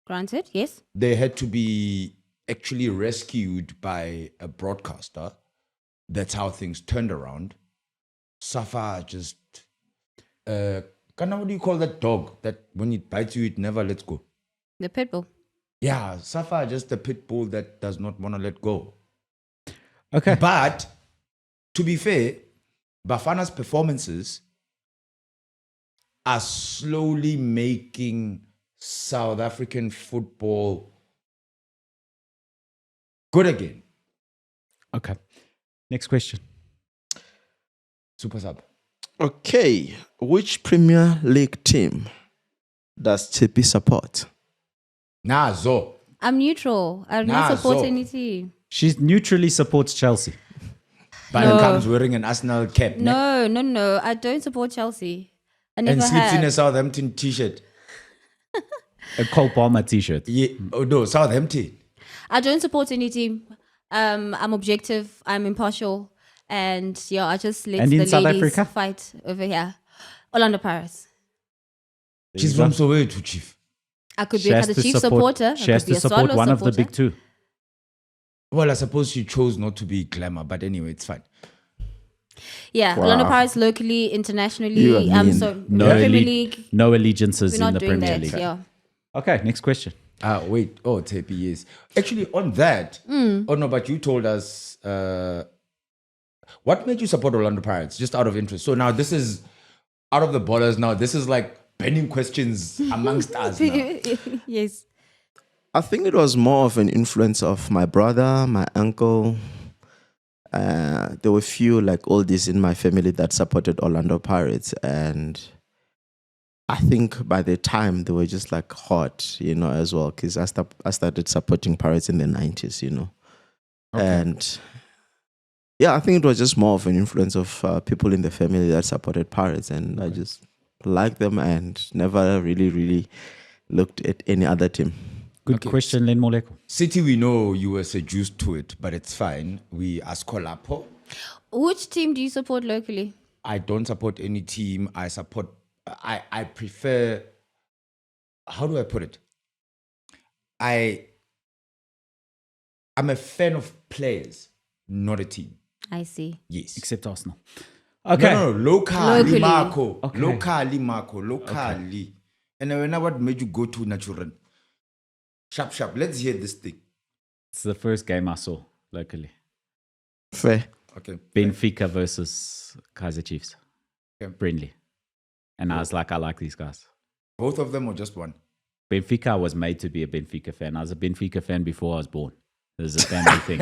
S3: granted, yes.
S2: They had to be actually rescued by a broadcaster. That's how things turned around. Safa just what do you call that dog that when it bites you, it never lets go?
S3: The pit bull.
S2: Yeah, Safa just a pit bull that does not want to let go.
S1: Okay.
S2: But to be fair, Bafana's performances are slowly making South African football good again.
S1: Okay. Next question.
S2: Super sub.
S4: Okay, which Premier League team does Chippy support?
S2: Nazo.
S3: I'm neutral. I
S2: Nah,
S3: don't support
S2: so-
S3: any team.
S1: She neutrally supports Chelsea.
S2: But
S3: No.
S2: comes wearing an Arsenal cap.
S3: No. I don't support Chelsea. I never
S2: And sleeps in a
S3: have.
S2: Southampton t-shirt.
S1: A Cole Palmer t-shirt.
S2: Yeah. Oh no, Southampton.
S3: I don't support any team. I'm objective. I'm impartial. And I just let
S1: And in
S3: the
S1: South
S3: ladies
S1: Africa?
S3: fight over here. Orlando Pirates.
S2: She's from Soweto, Chief.
S3: I could
S1: She
S3: be a
S1: has
S3: Kaizer
S1: to
S3: Chiefs
S1: support-
S3: supporter.
S1: She has to support one of the big two.
S2: Well, I suppose she chose not to be glamour, but anyway, it's fine.
S3: Yeah,
S4: Wow.
S3: Orlando Pirates locally, internationally.
S4: You are mean.
S3: So
S1: No,
S3: Premier
S1: alle-
S3: League.
S1: no allegiances
S3: We're
S1: in
S3: not
S1: the
S3: doing
S1: Premier
S3: that.
S1: League.
S3: Yeah.
S1: Okay, next question.
S2: Wait. Oh, Tepi, yes. Actually, on that. Oh, no, but you told us. What made you support Orlando Pirates? Just out of interest. So now this is out of the borders now. This is like burning questions amongst us now.
S3: Yes.
S4: I think it was more of an influence of my brother, my uncle. There were few like oldies in my family that supported Orlando Pirates, and I think by the time they were just like hot, as well, because I started supporting Pirates in the 90s, and yeah, I think it was just more of an influence of people in the family that supported Pirates, and I just liked them and never really looked at any other team.
S1: Good question, Len Moleko.
S2: City, we know you were seduced to it, but it's fine. We ask Kolapo.
S3: Which team do you support locally?
S2: I don't support any team. I prefer, how do I put it? I'm a fan of players, not a team.
S3: I see.
S2: Yes.
S1: Except Arsenal. Okay.
S2: No, locally,
S3: Locally.
S2: Marco.
S1: Okay.
S2: Locally, Marco. Locally. And then what made you go to Natural? Sharp. Let's hear this thing.
S1: It's the first game I saw locally.
S4: Fair.
S2: Okay.
S1: Benfica versus Kaizer Chiefs.
S2: Okay.
S1: Friendly. And I was like, I like these guys.
S2: Both of them or just one?
S1: Benfica was made to be a Benfica fan. I was a Benfica fan before I was born. This is a family thing.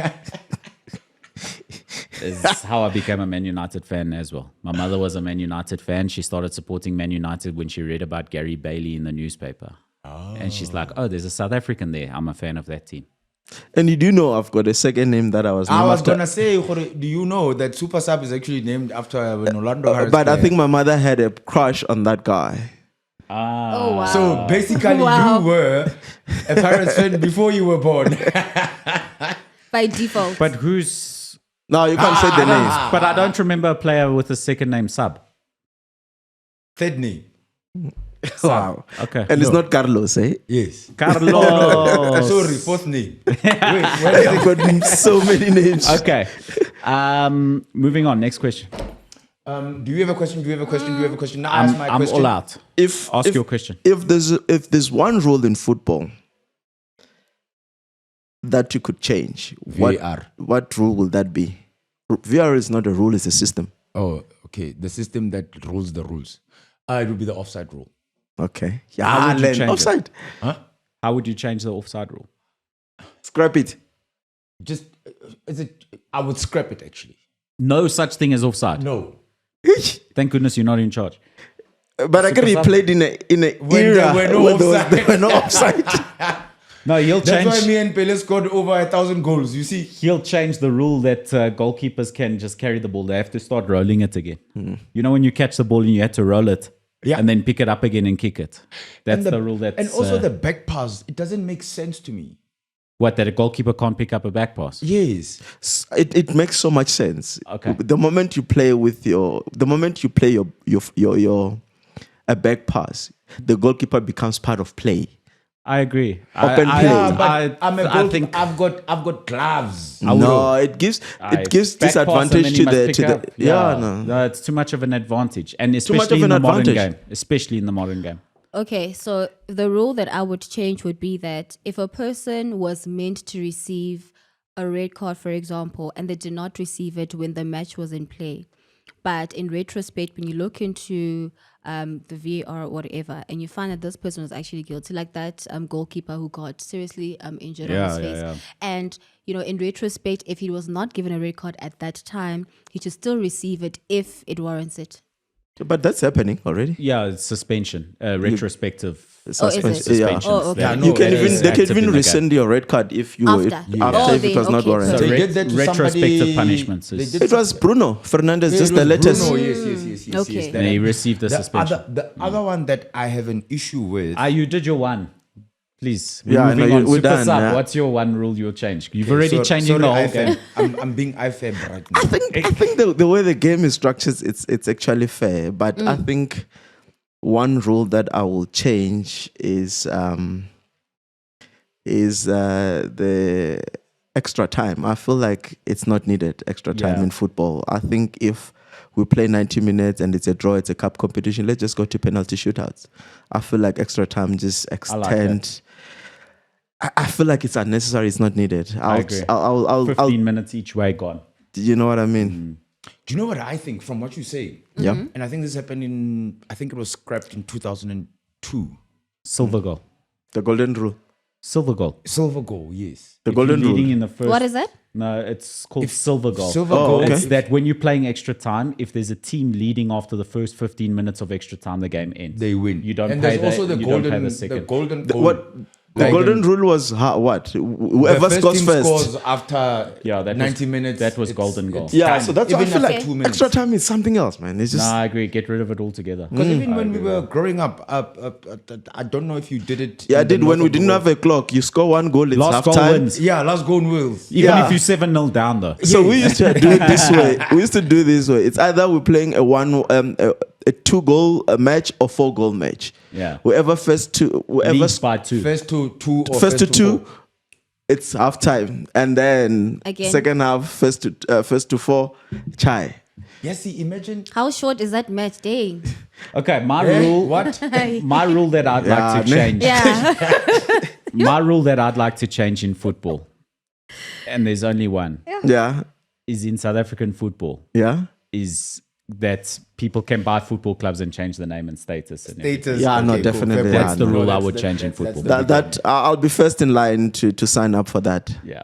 S1: This is how I became a Man United fan as well. My mother was a Man United fan. She started supporting Man United when she read about Gary Bailey in the newspaper. Oh. And she's like, oh, there's a South African there. I'm a fan of that team.
S4: And you do know I've got a second name that I was named after.
S2: Gonna say, do you know that Super Sub is actually named after when Orlando Harris
S4: But I
S2: player?
S4: think my mother had a crush on that guy.
S3: Oh, wow.
S2: So basically,
S3: Wow.
S2: you were a Pirates fan before you were born.
S3: By default.
S1: But who's...
S4: No, you can't say the names.
S1: But I don't remember a player with a second name Sub.
S2: Third name.
S4: Wow.
S1: Okay.
S4: And it's not Carlos, eh?
S2: Yes.
S1: Carlos.
S2: Sorry, fourth name. Wait, where
S4: They've got so many names.
S1: Okay. Moving on. Next question.
S2: do you have a question? Do you have a question? Do you have a question? Now ask my
S1: I'm
S2: question.
S1: all out.
S4: If
S1: Ask
S4: if,
S1: your question.
S4: If there's one rule in football that you could change,
S2: VAR.
S4: what rule will that be? VAR is not a rule; it's a system.
S2: Oh, okay. The system that rules the rules. It would be the offside rule.
S4: Okay.
S1: How would you
S4: Len,
S1: change it?
S4: offside.
S2: Huh?
S1: How would you change the offside rule?
S4: Scrap it.
S2: Just is it? I would scrap it actually.
S1: No such thing as offside.
S2: No.
S1: Thank goodness you're not in charge.
S4: But I can he
S1: Super
S4: played in an
S2: When
S4: era
S2: there were no
S4: where
S2: offside.
S4: there were no offside.
S1: No, he'll
S2: That's why
S1: change.
S2: me and Pele scored over 1,000 goals. You see.
S1: He'll change the rule that goalkeepers can just carry the ball. They have to start rolling it again. You know when you catch the ball and you had to roll it,
S2: Yeah.
S1: and then pick it up again and kick it. That's
S2: And
S1: the rule. That's
S2: and also the back pass. It doesn't make sense to me.
S1: what, that a goalkeeper can't pick up a back pass.
S2: Yes.
S4: It makes so much sense.
S1: Okay.
S4: The moment you play your a back pass, the goalkeeper becomes part of play.
S1: I agree.
S4: Open play.
S2: Yeah, but
S1: I
S2: I
S1: think
S2: I've got gloves.
S4: No, it gives
S1: back pass and
S4: disadvantage
S1: then
S4: to
S1: you must
S4: the
S1: pick
S4: to the
S1: up.
S4: no.
S1: It's too much of an advantage, and
S4: much
S1: especially
S4: of
S1: in
S4: an
S1: the modern
S4: advantage.
S1: game. Especially in the modern game.
S3: Okay, so the rule that I would change would be that if a person was meant to receive a red card, for example, and they did not receive it when the match was in play, but in retrospect, when you look into the VAR or whatever, and you find that this person was actually guilty, like that goalkeeper who got seriously injured on his face, and in retrospect, if he was not given a red card at that time, he should still receive it if it warrants it.
S4: But that's happening already.
S1: Yeah, it's suspension, retrospective.
S3: Oh, is it?
S1: suspensions.
S3: Oh, okay.
S2: Yeah,
S1: That-
S2: no,
S4: You can
S1: that
S4: even
S1: is
S4: they can
S1: active
S4: even
S1: in the game.
S4: rescind your red card if you
S3: After.
S4: after
S3: Oh,
S4: if it was
S3: then,
S4: not
S3: okay,
S4: warranted.
S3: so
S2: They did that to
S1: retrospective
S2: somebody-
S1: punishments is-
S2: they did
S4: It was Bruno Fernandes, just
S2: it
S4: the
S2: was
S4: latest.
S2: Bruno, yes.
S3: Okay.
S1: And he received a suspension.
S2: The other one that I have an issue with.
S1: You did your one. Please.
S4: Yeah, I know,
S1: moving on.
S4: we're
S1: Super
S4: done,
S1: Sub,
S4: yeah.
S1: what's your one rule you'll change? You've already
S2: Sorry-
S1: changing
S2: sorry,
S1: the whole
S2: IFAB.
S1: game.
S2: I'm being IFAB right now.
S4: I think the way the game is structured, it's actually fair. But I think one rule that I will change is the extra time. I feel like it's not needed extra time
S1: Yeah.
S4: in football. I think if we play 90 minutes and it's a draw, it's a cup competition, let's just go to penalty shootouts. I feel like extra time just extend. I feel like it's unnecessary. It's not needed.
S1: I agree.
S4: I'll
S1: 15 minutes each way gone.
S4: you know what I mean?
S2: Do you know what I think from what you say?
S4: Yeah.
S2: And I think this happened I think it was scrapped in 2002.
S1: Silver goal.
S4: The golden rule.
S1: Silver goal.
S2: Silver goal, yes.
S4: The
S1: If you're
S4: golden
S1: leading
S4: rule.
S1: in the first.
S3: What is that?
S1: No, it's called silver goal.
S2: Silver
S4: Oh,
S2: goal.
S4: okay.
S1: It's that when you're playing extra time, if there's a team leading after the first 15 minutes of extra time, the game ends.
S2: They win.
S1: You don't
S2: and
S1: pay
S2: there's also the
S1: you don't pay
S2: golden
S1: the second.
S2: goal.
S4: What the
S2: Like
S4: golden rule was what? Whoever
S2: the first
S4: scores
S2: team
S4: first.
S2: scores after
S1: Yeah, that
S2: 90
S1: was-
S2: minutes.
S1: that was
S2: it's-
S1: golden goal.
S2: it's
S4: Yeah,
S2: done.
S4: so that's why I
S2: Even
S4: feel
S2: after
S4: like
S2: 2 minutes.
S4: extra time is something else, man. It's
S1: No,
S4: just
S1: I agree. Get rid of it altogether.
S2: Because even when we were growing up, I don't know if you did it.
S4: yeah, I
S2: in the
S4: did when
S2: north
S4: we
S2: of the
S4: didn't
S2: world.
S4: have a clock. You score one goal, it's
S1: Last
S4: half
S1: goal
S4: time.
S1: wins.
S2: Yeah, last goal wins.
S1: Even
S4: Yeah.
S1: if you're 7-0 down, though.
S4: So we used to do it this way. We used to do it this way. It's either we're playing a 2-goal match or 4-goal match.
S1: Yeah.
S4: Whoever first to whoever
S1: Leads by 2.
S2: First to 2 or
S4: first to 2,
S2: four.
S4: it's half time, and then
S3: Again.
S4: second half first to 4, chai.
S2: Yes, see, imagine.
S3: How short is that match? Dang.
S1: Okay, my
S2: Eh,
S1: rule.
S2: What?
S1: My rule that I'd like to
S4: Yeah,
S1: change.
S3: Yeah.
S1: My rule that I'd like to change in football, and there's only one,
S4: Yeah,
S1: is in South African football,
S4: yeah.
S1: is that people can buy football clubs and change the name and status. And everything.
S2: Status.
S4: Yeah, no,
S2: cool,
S4: definitely,
S2: fair point.
S4: yeah,
S1: That's the
S4: no.
S1: rule I
S2: that's
S1: would
S2: the-
S1: change in
S2: that's- that's
S1: football.
S2: the big
S4: That I'll be first in line to sign up for that.
S1: Yeah.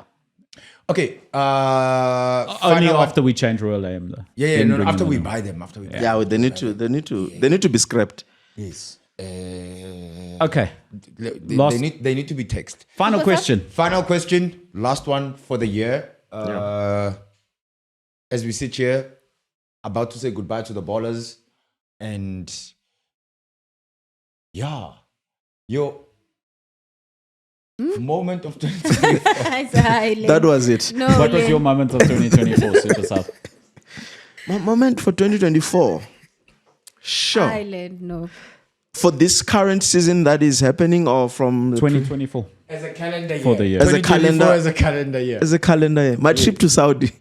S2: Okay.
S1: Only
S2: final-
S1: after we change Royal AM, though.
S2: Yeah,
S1: Then
S2: no,
S1: bring
S2: after
S1: them
S2: we
S1: in.
S2: buy them. After we buy
S4: Yeah, they need to be scrapped.
S2: Yes.
S1: Okay.
S2: They
S1: Last-
S2: need to be text.
S1: Final question.
S2: Final question, last one for the year. As we sit here, about to say goodbye to the ballers, and yeah, your moment of 2024.
S4: That was it.
S3: No,
S1: What was
S3: yeah.
S1: your moment of 2024, Super Sub?
S4: My moment for 2024. Sure.
S3: Island, no.
S4: For this current season that is happening, or from the
S1: 2024.
S2: As a calendar year.
S1: For the year.
S4: As a
S2: 2024
S4: calendar-
S2: As a calendar year.
S4: as a calendar year. My trip to Saudi.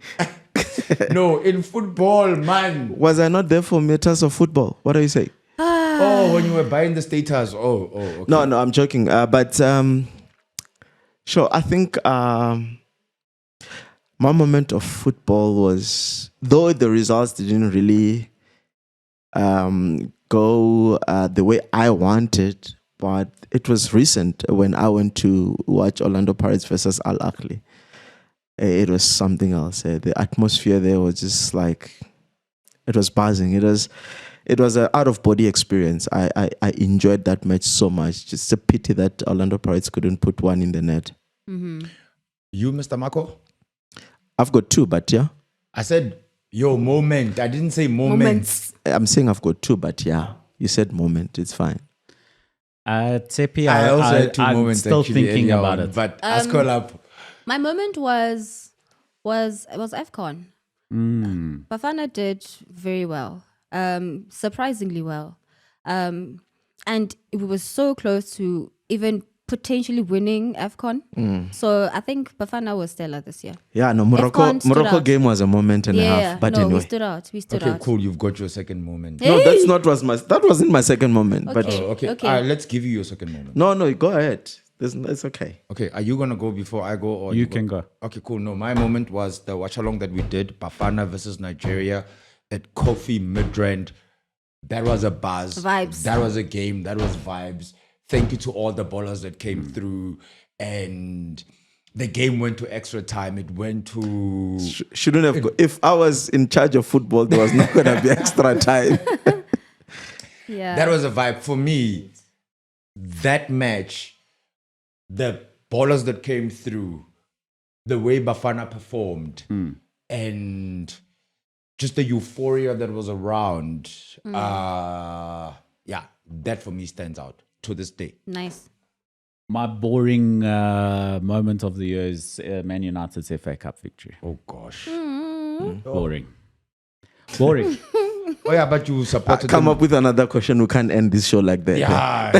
S2: No, in football, man.
S4: Was I not there for matters of football? What are you saying?
S2: Oh, when you were buying the status. Oh, okay.
S4: No, I'm joking. But sure, I think my moment of football was, though the results didn't really go the way I wanted, but it was recent when I went to watch Orlando Pirates versus Al Ahly. it was something else. The atmosphere there was just like, it was buzzing. It was an out of body experience. I enjoyed that match so much. Just a pity that Orlando Pirates couldn't put one in the net.
S3: Mm-hmm.
S2: You, Mr. Mako?
S4: I've got two, but yeah.
S2: I said your moment. I didn't say moments.
S4: I'm saying I've got two, but yeah. You said moment. It's fine.
S1: Tepi,
S2: I also had two
S1: I'm
S2: moments.
S1: still
S2: actually,
S1: thinking
S2: earlier
S1: about
S2: on,
S1: it.
S2: But ask her up.
S3: My moment was AFCON. Bafana did very well, surprisingly well, and we were so close to even potentially winning AFCON. So I think Bafana was stellar this year.
S4: Yeah, no,
S3: AFCON stood
S4: Morocco
S3: out.
S4: game was a moment and a half. But
S3: no,
S4: anyway.
S3: we stood out.
S2: Okay,
S3: out.
S2: cool. You've got your second moment.
S4: No, that wasn't my second moment. But
S3: Okay.
S2: Okay. Let's give you your second moment.
S4: no, go ahead. It's okay.
S2: Okay, are you gonna go before I go, or
S1: You can go.
S2: Okay, cool. No, my moment was the watch along that we did, Bafana versus Nigeria at Kofi Midrand. That was a buzz.
S3: Vibes.
S2: That was a game. That was vibes. Thank you to all the ballers that came through, and the game went to extra time. It went to
S4: Shouldn't have. If I was in charge of football, there was not gonna be extra time.
S3: Yeah.
S2: that was a vibe for me. That match, the ballers that came through, the way Bafana performed, and just the euphoria that was around. Yeah, that for me stands out to this day.
S3: Nice.
S1: My boring moment of the year is Man United's FA Cup victory.
S2: Oh gosh.
S1: Boring.
S2: Oh yeah, but you supported
S4: Come
S2: them.
S4: up with another question. We can't end this show like that.
S2: Yeah.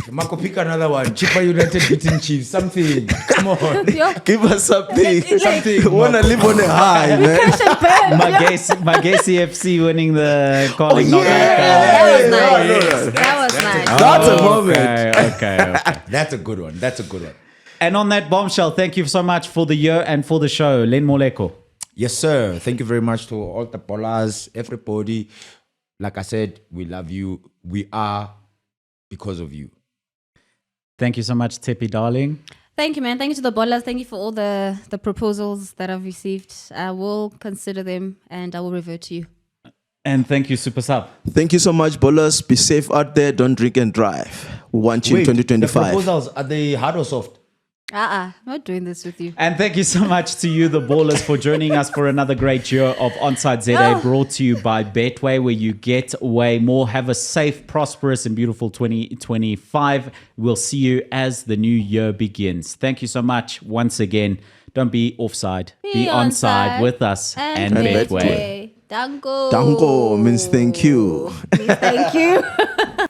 S2: Marco, pick another one. Chippa United beating Chiefs. Something. Come on.
S4: Give us something.
S2: Something.
S4: Wanna live on a high, man.
S1: Magesi FC winning the calling
S3: That was
S4: no.
S3: nice. That was nice.
S4: That's a moment.
S1: Okay.
S2: That's a good one. That's a good one.
S1: And on that bombshell, thank you so much for the year and for the show. Len Moleko.
S2: Yes, sir. Thank you very much to all the ballers, everybody. Like I said, we love you. We are because of you.
S1: Thank you so much, Tepi, darling.
S3: Thank you, man. Thank you to the ballers. Thank you for all the proposals that I've received. I will consider them and I will revert to you.
S1: And thank you, Super Sub.
S4: Thank you so much, bowlers. Be safe out there. Don't drink and drive. We want you in
S2: The
S4: 2025.
S2: proposals, are they hard or soft?
S3: I'm not doing this with you.
S1: And thank you so much to you, the ballers, for joining us for another great year of Onside ZA, brought to you by Betway, where you get way more. Have a safe, prosperous, and beautiful 2025. We'll see you as the new year begins. Thank you so much once again. Don't be offside. Be onside with us and Betway.
S3: Dango.
S4: Dango means thank you.
S3: Thank you.